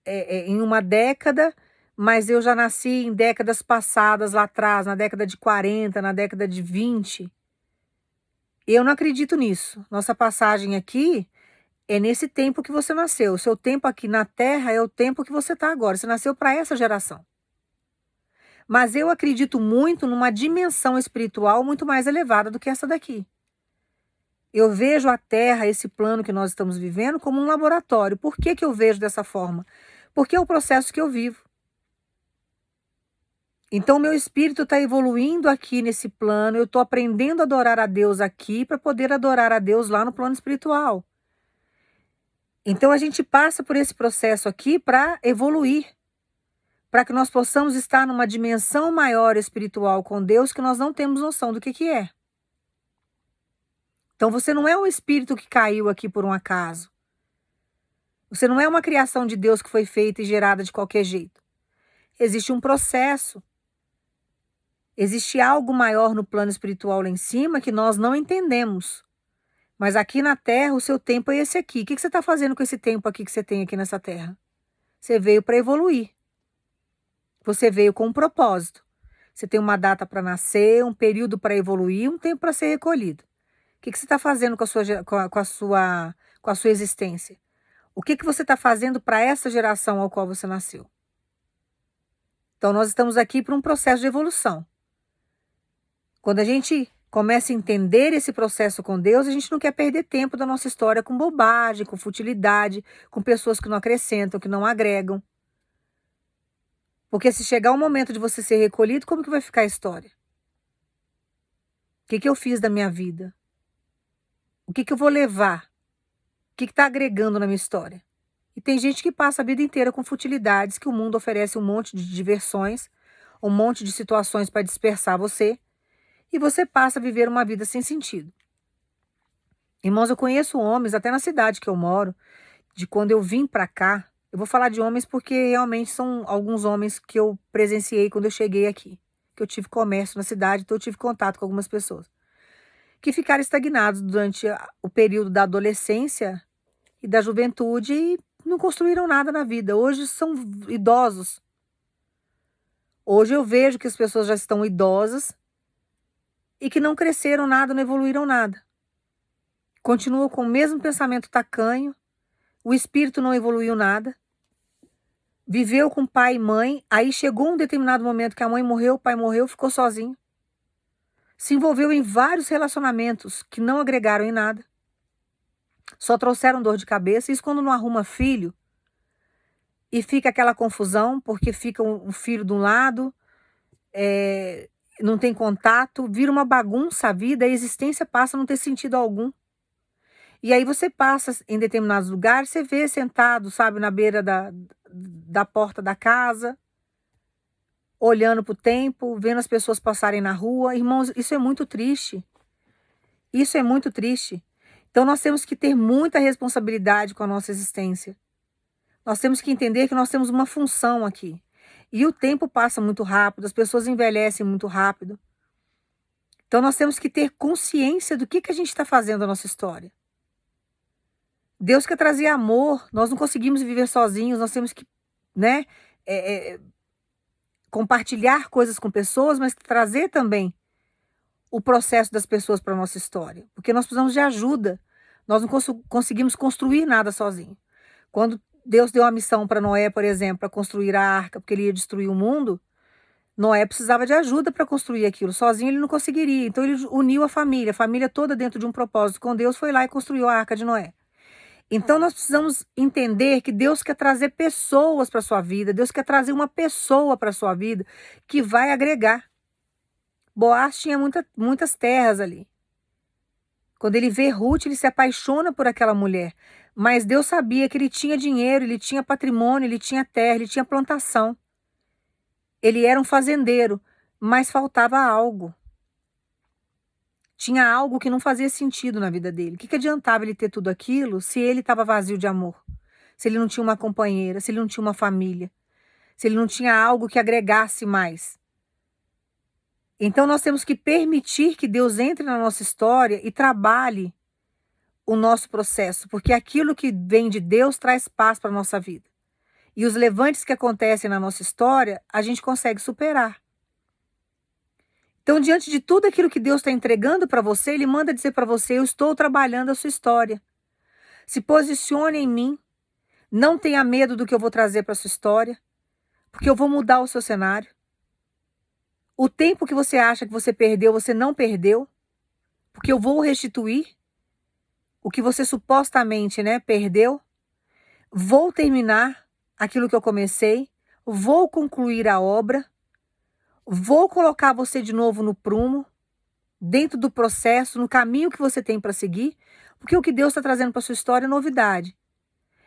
em uma década, mas eu já nasci em décadas passadas lá atrás, na década de 40, na década de 20. Eu não acredito nisso. Nossa passagem aqui é nesse tempo que você nasceu. O seu tempo aqui na Terra é o tempo que você está agora. Você nasceu para essa geração. Mas eu acredito muito numa dimensão espiritual muito mais elevada do que essa daqui. Eu vejo a Terra, esse plano que nós estamos vivendo, como um laboratório. Por que que eu vejo dessa forma? Porque é o processo que eu vivo. Então, meu espírito está evoluindo aqui nesse plano, eu estou aprendendo a adorar a Deus aqui para poder adorar a Deus lá no plano espiritual. Então, a gente passa por esse processo aqui para evoluir, para que nós possamos estar numa dimensão maior espiritual com Deus que nós não temos noção do que é. Então, você não é um espírito que caiu aqui por um acaso. Você não é uma criação de Deus que foi feita e gerada de qualquer jeito. Existe um processo. Existe algo maior no plano espiritual lá em cima que nós não entendemos. Mas aqui na Terra, o seu tempo é esse aqui. O que você está fazendo com esse tempo aqui que você tem aqui nessa Terra? Você veio para evoluir. Você veio com um propósito. Você tem uma data para nascer, um período para evoluir, um tempo para ser recolhido. O que você está fazendo com a sua existência? O que você está fazendo para essa geração ao qual você nasceu? Então, nós estamos aqui para um processo de evolução. Quando a gente começa a entender esse processo com Deus, a gente não quer perder tempo da nossa história com bobagem, com futilidade, com pessoas que não acrescentam, que não agregam. Porque se chegar o momento de você ser recolhido, como que vai ficar a história? O que eu fiz da minha vida? O que eu vou levar? O que está agregando na minha história? E tem gente que passa a vida inteira com futilidades, que o mundo oferece um monte de diversões, um monte de situações para dispersar você, e você passa a viver uma vida sem sentido. Irmãos, eu conheço homens, até na cidade que eu moro, de quando eu vim para cá, eu vou falar de homens porque realmente são alguns homens que eu presenciei quando eu cheguei aqui, que eu tive comércio na cidade, então eu tive contato com algumas pessoas, que ficaram estagnados durante o período da adolescência e da juventude e não construíram nada na vida. Hoje são idosos. Hoje eu vejo que as pessoas já estão idosas e que não cresceram nada, não evoluíram nada. Continuam com o mesmo pensamento tacanho, o espírito não evoluiu nada. Viveu com pai e mãe, aí chegou um determinado momento que a mãe morreu, o pai morreu, ficou sozinho. Se envolveu em vários relacionamentos que não agregaram em nada. Só trouxeram dor de cabeça. Isso quando não arruma filho e fica aquela confusão, porque fica um filho de um lado, não tem contato, vira uma bagunça a vida, a existência passa a não ter sentido algum. E aí você passa em determinados lugares, você vê sentado, sabe, na beira da porta da casa, olhando para o tempo, vendo as pessoas passarem na rua. Irmãos, isso é muito triste. Isso é muito triste. Então nós temos que ter muita responsabilidade com a nossa existência. Nós temos que entender que nós temos uma função aqui. E o tempo passa muito rápido, as pessoas envelhecem muito rápido. Então nós temos que ter consciência do que a gente está fazendo na nossa história. Deus quer trazer amor, nós não conseguimos viver sozinhos, nós temos que, né, compartilhar coisas com pessoas, mas trazer também o processo das pessoas para a nossa história. Porque nós precisamos de ajuda, nós não conseguimos construir nada sozinho. Quando Deus deu a missão para Noé, por exemplo, para construir a arca, porque ele ia destruir o mundo, Noé precisava de ajuda para construir aquilo. Sozinho ele não conseguiria. Então ele uniu a família toda dentro de um propósito com Deus, foi lá e construiu a Arca de Noé. Então nós precisamos entender que Deus quer trazer pessoas para a sua vida, Deus quer trazer uma pessoa para a sua vida que vai agregar. Boaz tinha muitas terras ali. Quando ele vê Ruth, ele se apaixona por aquela mulher. Mas Deus sabia que ele tinha dinheiro, ele tinha patrimônio, ele tinha terra, ele tinha plantação. Ele era um fazendeiro, mas faltava algo. Tinha algo que não fazia sentido na vida dele. O que adiantava ele ter tudo aquilo se ele estava vazio de amor? Se ele não tinha uma companheira, se ele não tinha uma família, se ele não tinha algo que agregasse mais. Então nós temos que permitir que Deus entre na nossa história e trabalhe o nosso processo, porque aquilo que vem de Deus traz paz para a nossa vida. E os levantes que acontecem na nossa história, a gente consegue superar. Então, diante de tudo aquilo que Deus está entregando para você, Ele manda dizer para você: eu estou trabalhando a sua história. Se posicione em mim. Não tenha medo do que eu vou trazer para a sua história, porque eu vou mudar o seu cenário. O tempo que você acha que você perdeu, você não perdeu, porque eu vou restituir o que você supostamente, perdeu. Vou terminar aquilo que eu comecei, vou concluir a obra, vou colocar você de novo no prumo, dentro do processo, no caminho que você tem para seguir, porque o que Deus está trazendo para sua história é novidade.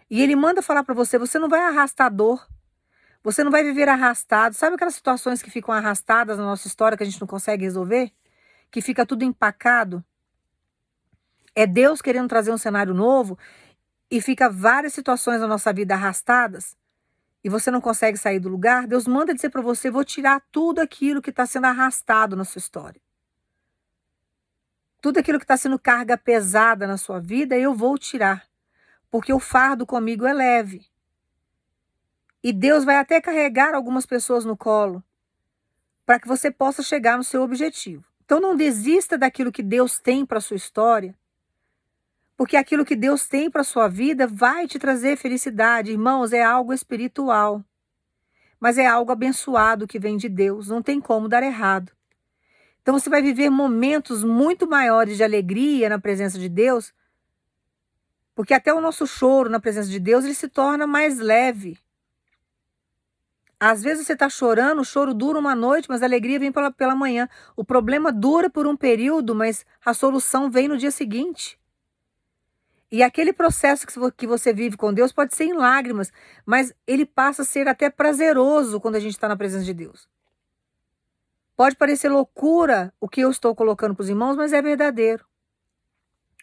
E Ele manda falar para você: você não vai arrastar dor, você não vai viver arrastado. Sabe aquelas situações que ficam arrastadas na nossa história que a gente não consegue resolver? Que fica tudo empacado? É Deus querendo trazer um cenário novo e fica várias situações na nossa vida arrastadas e você não consegue sair do lugar. Deus manda dizer para você: vou tirar tudo aquilo que está sendo arrastado na sua história. Tudo aquilo que está sendo carga pesada na sua vida, eu vou tirar. Porque o fardo comigo é leve. E Deus vai até carregar algumas pessoas no colo para que você possa chegar no seu objetivo. Então não desista daquilo que Deus tem para a sua história, porque aquilo que Deus tem para a sua vida vai te trazer felicidade. Irmãos, é algo espiritual, mas é algo abençoado que vem de Deus, não tem como dar errado. Então você vai viver momentos muito maiores de alegria na presença de Deus, porque até o nosso choro na presença de Deus, ele se torna mais leve. Às vezes você está chorando, o choro dura uma noite, mas a alegria vem pela manhã. O problema dura por um período, mas a solução vem no dia seguinte. E aquele processo que você vive com Deus pode ser em lágrimas, mas ele passa a ser até prazeroso quando a gente está na presença de Deus. Pode parecer loucura o que eu estou colocando para os irmãos, mas é verdadeiro.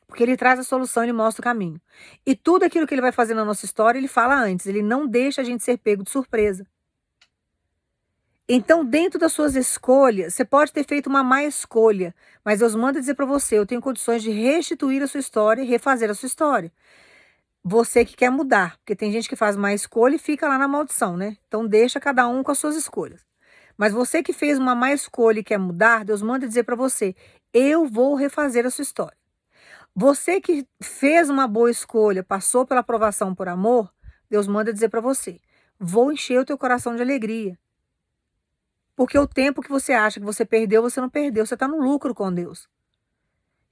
Porque ele traz a solução, ele mostra o caminho. E tudo aquilo que ele vai fazer na nossa história, ele fala antes. Ele não deixa a gente ser pego de surpresa. Então, dentro das suas escolhas, você pode ter feito uma má escolha, mas Deus manda dizer para você: eu tenho condições de restituir a sua história e refazer a sua história. Você que quer mudar, porque tem gente que faz má escolha e fica lá na maldição, né? Então, deixa cada um com as suas escolhas. Mas você que fez uma má escolha e quer mudar, Deus manda dizer para você: eu vou refazer a sua história. Você que fez uma boa escolha, passou pela aprovação por amor, Deus manda dizer para você: vou encher o teu coração de alegria. Porque o tempo que você acha que você perdeu, você não perdeu. Você está no lucro com Deus.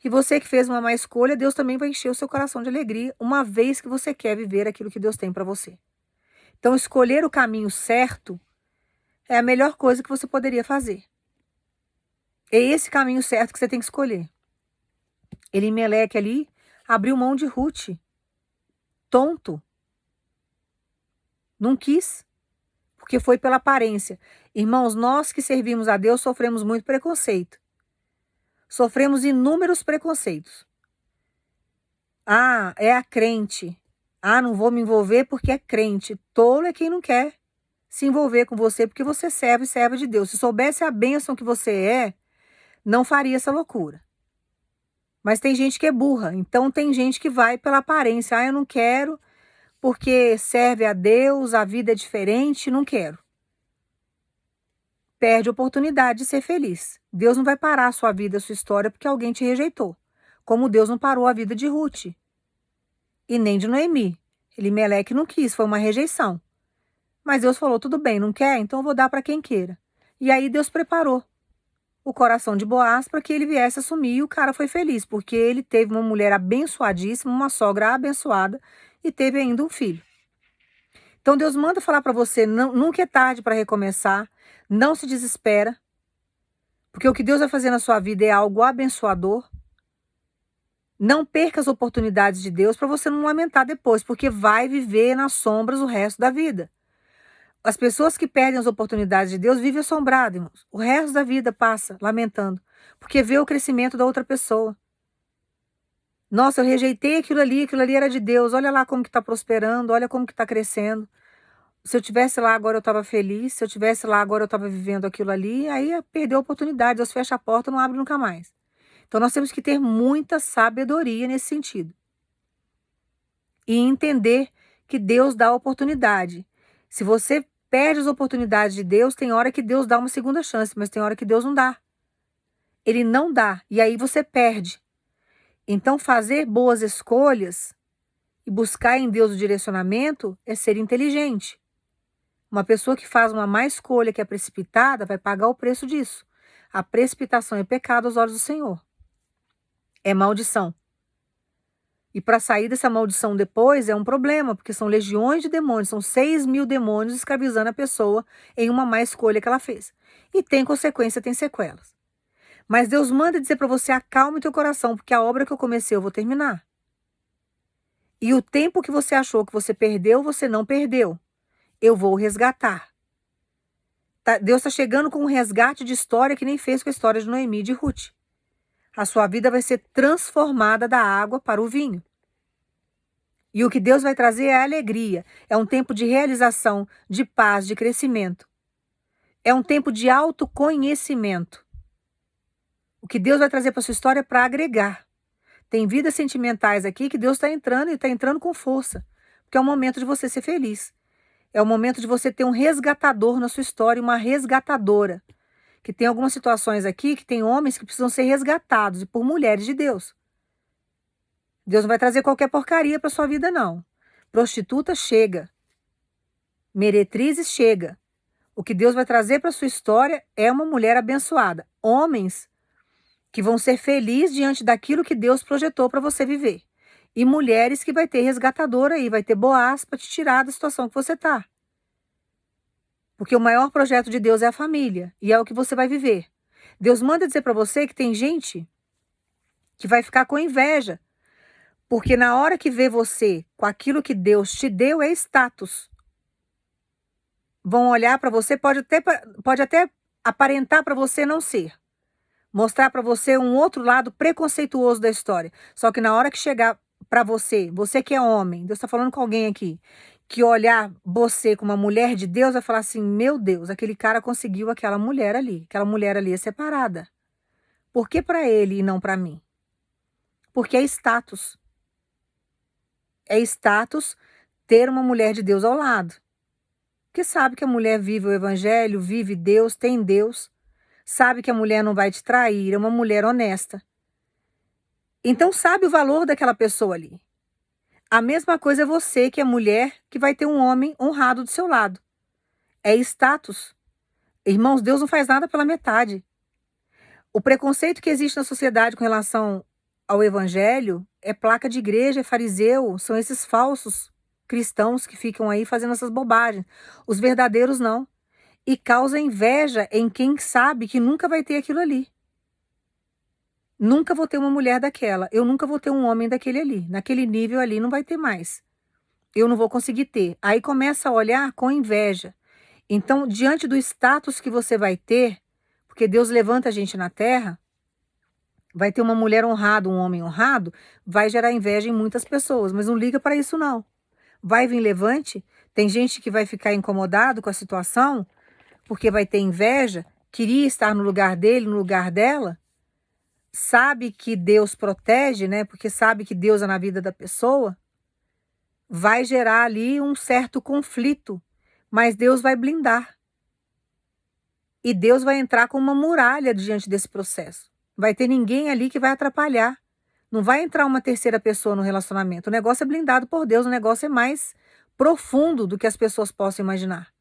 E você que fez uma má escolha, Deus também vai encher o seu coração de alegria, uma vez que você quer viver aquilo que Deus tem para você. Então, escolher o caminho certo é a melhor coisa que você poderia fazer. É esse caminho certo que você tem que escolher. Elimeleque ali abriu mão de Ruth. Tonto. Não quis. Porque foi pela aparência. Irmãos, nós que servimos a Deus sofremos muito preconceito. Sofremos inúmeros preconceitos. Ah, é a crente. Ah, não vou me envolver porque é crente. Tolo é quem não quer se envolver com você porque você serve e serve de Deus. Se soubesse a bênção que você é, não faria essa loucura. Mas tem gente que é burra. Então tem gente que vai pela aparência. Ah, eu não quero porque serve a Deus, a vida é diferente, não quero. Perde a oportunidade de ser feliz. Deus não vai parar a sua vida, a sua história, porque alguém te rejeitou. Como Deus não parou a vida de Ruth. E nem de Noemi. Elimeleque não quis, foi uma rejeição. Mas Deus falou: tudo bem, não quer? Então eu vou dar para quem queira. E aí Deus preparou o coração de Boaz para que ele viesse assumir, e o cara foi feliz, porque ele teve uma mulher abençoadíssima, uma sogra abençoada e teve ainda um filho. Então Deus manda falar para você, nunca é tarde para recomeçar, não se desespera, porque o que Deus vai fazer na sua vida é algo abençoador. Não perca as oportunidades de Deus para você não lamentar depois, porque vai viver nas sombras o resto da vida. As pessoas que perdem as oportunidades de Deus vivem assombradas, irmãos. O resto da vida passa lamentando, porque vê o crescimento da outra pessoa. Nossa, eu rejeitei aquilo ali era de Deus. Olha lá como que está prosperando, olha como que está crescendo. Se eu tivesse lá agora eu estava feliz, se eu tivesse lá agora eu estava vivendo aquilo ali, aí perdeu a oportunidade, Deus fecha a porta, não abre nunca mais. Então nós temos que ter muita sabedoria nesse sentido. E entender que Deus dá oportunidade. Se você perde as oportunidades de Deus, tem hora que Deus dá uma segunda chance, mas tem hora que Deus não dá. Ele não dá, e aí você perde. Então fazer boas escolhas e buscar em Deus o direcionamento é ser inteligente. Uma pessoa que faz uma má escolha, que é precipitada, vai pagar o preço disso. A precipitação é pecado aos olhos do Senhor. É maldição. E para sair dessa maldição depois é um problema, porque são legiões de demônios, são 6.000 demônios escravizando a pessoa em uma má escolha que ela fez. E tem consequência, tem sequelas. Mas Deus manda dizer para você, acalme teu coração, porque a obra que eu comecei eu vou terminar. E o tempo que você achou que você perdeu, você não perdeu. Eu vou resgatar. Deus está chegando com um resgate de história que nem fez com a história de Noemi e de Ruth. A sua vida vai ser transformada da água para o vinho. E o que Deus vai trazer é alegria. É um tempo de realização, de paz, de crescimento. É um tempo de autoconhecimento. O que Deus vai trazer para a sua história é para agregar. Tem vidas sentimentais aqui que Deus está entrando e está entrando com força. Porque é o momento de você ser feliz. É o momento de você ter um resgatador na sua história, uma resgatadora. Que tem algumas situações aqui que tem homens que precisam ser resgatados e por mulheres de Deus. Deus não vai trazer qualquer porcaria para sua vida, não. Prostituta, chega. Meretrizes, chega. O que Deus vai trazer para sua história é uma mulher abençoada. Homens que vão ser felizes diante daquilo que Deus projetou para você viver. E mulheres que vai ter resgatadora aí, vai ter Boaz para te tirar da situação que você está. Porque o maior projeto de Deus é a família, e é o que você vai viver. Deus manda dizer para você que tem gente que vai ficar com inveja, porque na hora que vê você com aquilo que Deus te deu é status. Vão olhar para você, pode até aparentar para você não ser. Mostrar para você um outro lado preconceituoso da história. Só que na hora que chegar para você, você que é homem, Deus está falando com alguém aqui, que olhar você como uma mulher de Deus, vai falar assim, meu Deus, aquele cara conseguiu aquela mulher ali é separada. Por que para ele e não para mim? Porque é status. É status ter uma mulher de Deus ao lado. Porque sabe que a mulher vive o evangelho, vive Deus, tem Deus. Sabe que a mulher não vai te trair, é uma mulher honesta. Então sabe o valor daquela pessoa ali. A mesma coisa é você, que é mulher, que vai ter um homem honrado do seu lado. É status. Irmãos, Deus não faz nada pela metade. O preconceito que existe na sociedade com relação ao evangelho é placa de igreja, é fariseu, são esses falsos cristãos que ficam aí fazendo essas bobagens. Os verdadeiros não. E causa inveja em quem sabe que nunca vai ter aquilo ali. Nunca vou ter uma mulher daquela. Eu nunca vou ter um homem daquele ali. Naquele nível ali não vai ter mais. Eu não vou conseguir ter. Aí começa a olhar com inveja. Então, diante do status que você vai ter, porque Deus levanta a gente na terra, vai ter uma mulher honrada, um homem honrado, vai gerar inveja em muitas pessoas. Mas não liga para isso não. Vai vir levante. Tem gente que vai ficar incomodado com a situação, porque vai ter inveja, queria estar no lugar dele, no lugar dela, sabe que Deus protege, né? Porque sabe que Deus é na vida da pessoa, vai gerar ali um certo conflito, mas Deus vai blindar. E Deus vai entrar com uma muralha diante desse processo. Vai ter ninguém ali que vai atrapalhar. Não vai entrar uma terceira pessoa no relacionamento. O negócio é blindado por Deus, o negócio é mais profundo do que as pessoas possam imaginar.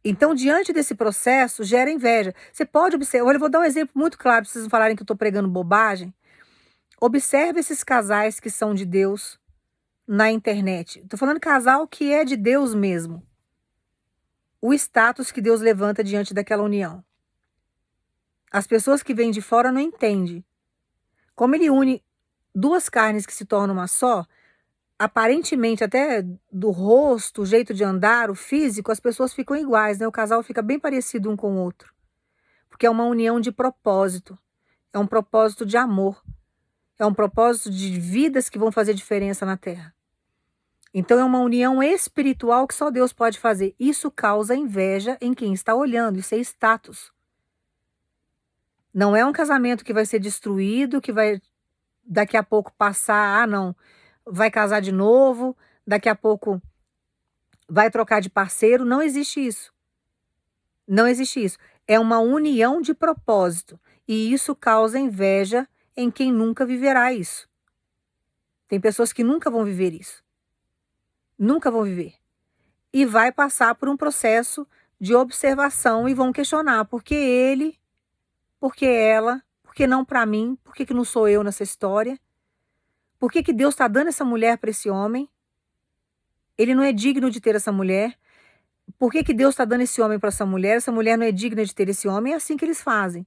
Então, diante desse processo, gera inveja. Você pode observar, olha, eu vou dar um exemplo muito claro para vocês não falarem que eu estou pregando bobagem. Observe esses casais que são de Deus na internet. Estou falando casal que é de Deus mesmo. O status que Deus levanta diante daquela união. As pessoas que vêm de fora não entendem. Como ele une duas carnes que se tornam uma só, aparentemente até do rosto, o jeito de andar, o físico, as pessoas ficam iguais, né? O casal fica bem parecido um com o outro. Porque é uma união de propósito. É um propósito de amor. É um propósito de vidas que vão fazer diferença na Terra. Então é uma união espiritual que só Deus pode fazer. Isso causa inveja em quem está olhando, isso é status. Não é um casamento que vai ser destruído, que vai daqui a pouco passar, não, vai casar de novo, daqui a pouco vai trocar de parceiro, não existe isso. Não existe isso. É uma união de propósito e isso causa inveja em quem nunca viverá isso. Tem pessoas que nunca vão viver isso. Nunca vão viver. E vai passar por um processo de observação e vão questionar por que ele, por que ela, por que não para mim, por que não sou eu nessa história? Por que Deus está dando essa mulher para esse homem? Ele não é digno de ter essa mulher. Por que Deus está dando esse homem para essa mulher? Essa mulher não é digna de ter esse homem. É assim que eles fazem.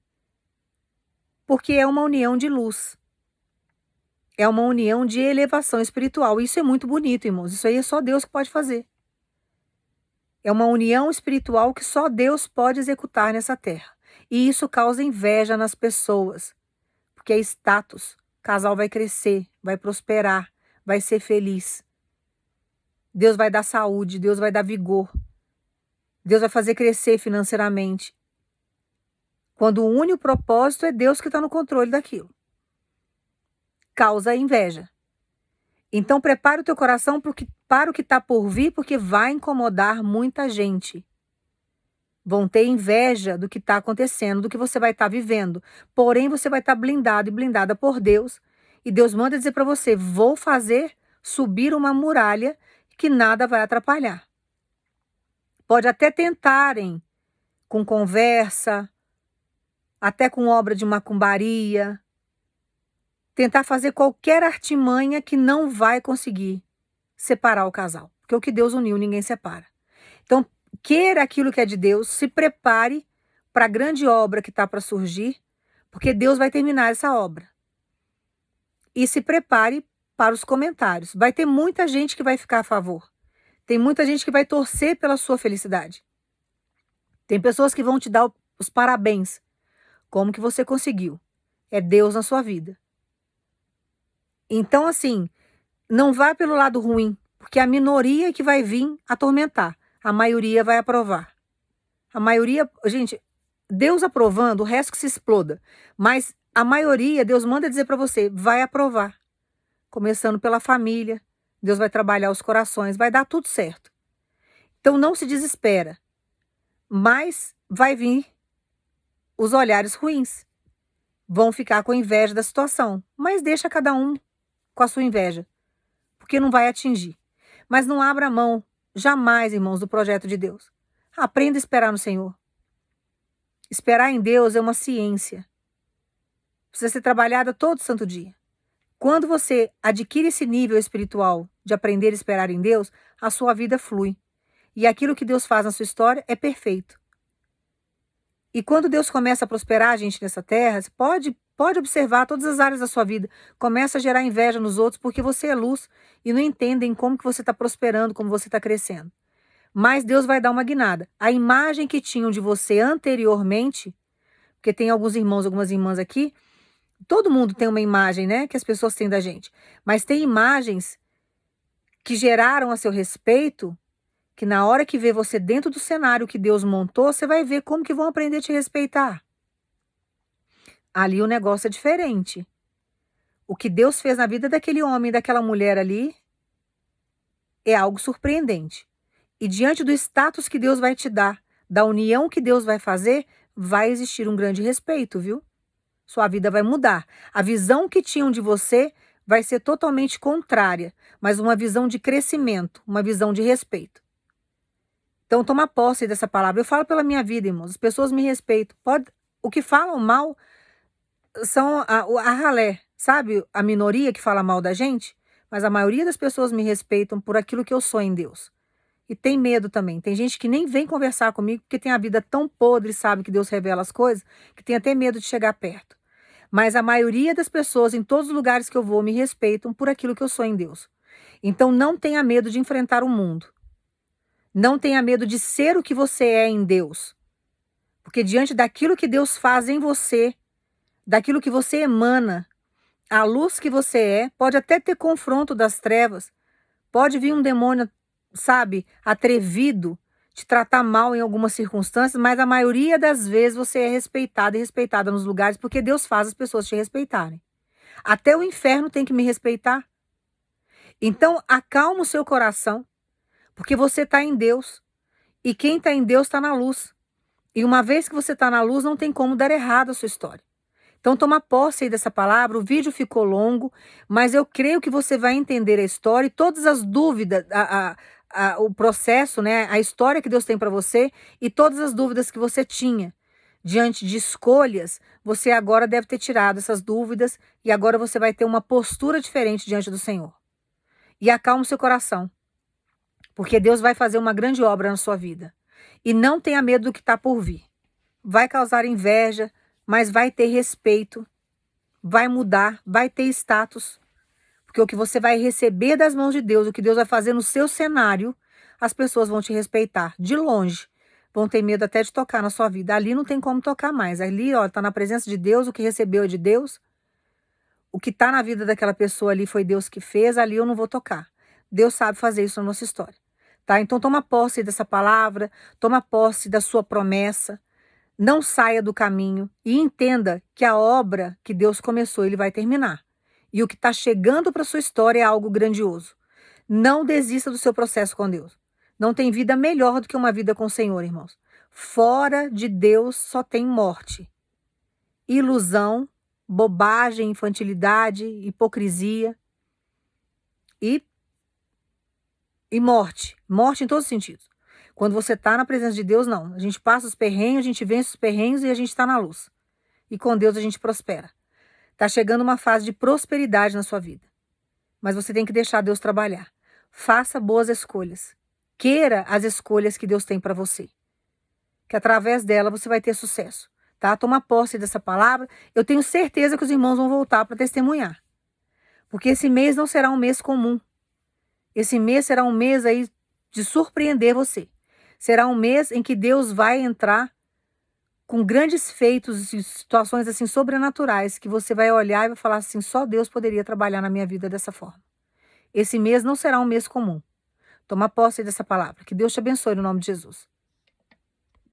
Porque é uma união de luz. É uma união de elevação espiritual. Isso é muito bonito, irmãos. Isso aí é só Deus que pode fazer. É uma união espiritual que só Deus pode executar nessa terra. E isso causa inveja nas pessoas. Porque é status. O casal vai crescer, vai prosperar, vai ser feliz. Deus vai dar saúde, Deus vai dar vigor. Deus vai fazer crescer financeiramente. Quando une o propósito, é Deus que está no controle daquilo. Causa inveja. Então prepare o teu coração para o que está por vir, porque vai incomodar muita gente. Vão ter inveja do que está acontecendo, do que você vai estar vivendo. Porém, você vai estar blindado e blindada por Deus. E Deus manda dizer para você, vou fazer subir uma muralha que nada vai atrapalhar. Pode até tentarem com conversa, até com obra de macumbaria, tentar fazer qualquer artimanha que não vai conseguir separar o casal. Porque o que Deus uniu, ninguém separa. Então, queira aquilo que é de Deus, se prepare para a grande obra que está para surgir, porque Deus vai terminar essa obra. E se prepare para os comentários. Vai ter muita gente que vai ficar a favor. Tem muita gente que vai torcer pela sua felicidade. Tem pessoas que vão te dar os parabéns. Como que você conseguiu? É Deus na sua vida. Então, assim, não vá pelo lado ruim, porque a minoria que vai vir atormentar. A maioria vai aprovar. A maioria, gente, Deus aprovando, o resto que se exploda. Mas a maioria, Deus manda dizer para você, vai aprovar. Começando pela família, Deus vai trabalhar os corações, vai dar tudo certo. Então não se desespera. Mas vai vir os olhares ruins. Vão ficar com inveja da situação. Mas deixa cada um com a sua inveja. Porque não vai atingir. Mas não abra mão, jamais, irmãos, do projeto de Deus. Aprenda a esperar no Senhor. Esperar em Deus é uma ciência. Precisa ser trabalhada todo santo dia. Quando você adquire esse nível espiritual de aprender a esperar em Deus, a sua vida flui. E aquilo que Deus faz na sua história é perfeito. E quando Deus começa a prosperar a gente nessa terra, você pode observar todas as áreas da sua vida. Começa a gerar inveja nos outros porque você é luz e não entendem como que você está prosperando, como você está crescendo. Mas Deus vai dar uma guinada. A imagem que tinham de você anteriormente, porque tem alguns irmãos, algumas irmãs aqui, todo mundo tem uma imagem, né, que as pessoas têm da gente. Mas tem imagens que geraram a seu respeito, que na hora que vê você dentro do cenário que Deus montou, você vai ver como que vão aprender a te respeitar. Ali o negócio é diferente. O que Deus fez na vida daquele homem e daquela mulher ali é algo surpreendente. E diante do status que Deus vai te dar, da união que Deus vai fazer, vai existir um grande respeito, viu? Sua vida vai mudar. A visão que tinham de você vai ser totalmente contrária, mas uma visão de crescimento, uma visão de respeito. Então, toma posse dessa palavra. Eu falo pela minha vida, irmãos. As pessoas me respeitam. O que falam mal são a ralé, sabe? A minoria que fala mal da gente. Mas a maioria das pessoas me respeitam por aquilo que eu sou em Deus. E tem medo também. Tem gente que nem vem conversar comigo porque tem a vida tão podre, sabe, que Deus revela as coisas, que tem até medo de chegar perto. Mas a maioria das pessoas, em todos os lugares que eu vou, me respeitam por aquilo que eu sou em Deus. Então, não tenha medo de enfrentar o mundo. Não tenha medo de ser o que você é em Deus. Porque diante daquilo que Deus faz em você, daquilo que você emana, a luz que você é, pode até ter confronto das trevas, pode vir um demônio, sabe, atrevido, te tratar mal em algumas circunstâncias, mas a maioria das vezes você é respeitado e respeitada nos lugares porque Deus faz as pessoas te respeitarem. Até o inferno tem que me respeitar. Então, acalma o seu coração, porque você está em Deus. E quem está em Deus está na luz. E uma vez que você está na luz, não tem como dar errado a sua história. Então, toma posse aí dessa palavra. O vídeo ficou longo, mas eu creio que você vai entender a história e todas as dúvidas, o processo, né, a história que Deus tem para você e todas as dúvidas que você tinha diante de escolhas, você agora deve ter tirado essas dúvidas e agora você vai ter uma postura diferente diante do Senhor. E acalma o seu coração, porque Deus vai fazer uma grande obra na sua vida. E não tenha medo do que está por vir. Vai causar inveja, mas vai ter respeito, vai mudar, vai ter status. Porque o que você vai receber das mãos de Deus, o que Deus vai fazer no seu cenário, as pessoas vão te respeitar de longe. Vão ter medo até de tocar na sua vida. Ali não tem como tocar mais. Ali, ó, tá na presença de Deus, o que recebeu é de Deus. O que tá na vida daquela pessoa ali foi Deus que fez, ali eu não vou tocar. Deus sabe fazer isso na nossa história. Tá? Então toma posse dessa palavra, toma posse da sua promessa. Não saia do caminho e entenda que a obra que Deus começou, Ele vai terminar. E o que está chegando para sua história é algo grandioso. Não desista do seu processo com Deus. Não tem vida melhor do que uma vida com o Senhor, irmãos. Fora de Deus só tem morte, ilusão, bobagem, infantilidade, hipocrisia e morte. Morte em todos os sentidos. Quando você está na presença de Deus, não. A gente passa os perrengues, a gente vence os perrengues e a gente está na luz. E com Deus a gente prospera. Está chegando uma fase de prosperidade na sua vida. Mas você tem que deixar Deus trabalhar. Faça boas escolhas. Queira as escolhas que Deus tem para você. Que através dela você vai ter sucesso. Tá? Toma posse dessa palavra. Eu tenho certeza que os irmãos vão voltar para testemunhar. Porque esse mês não será um mês comum. Esse mês será um mês aí de surpreender você. Será um mês em que Deus vai entrar com grandes feitos e situações assim sobrenaturais que você vai olhar e vai falar assim, só Deus poderia trabalhar na minha vida dessa forma. Esse mês não será um mês comum. Toma posse dessa palavra. Que Deus te abençoe no nome de Jesus.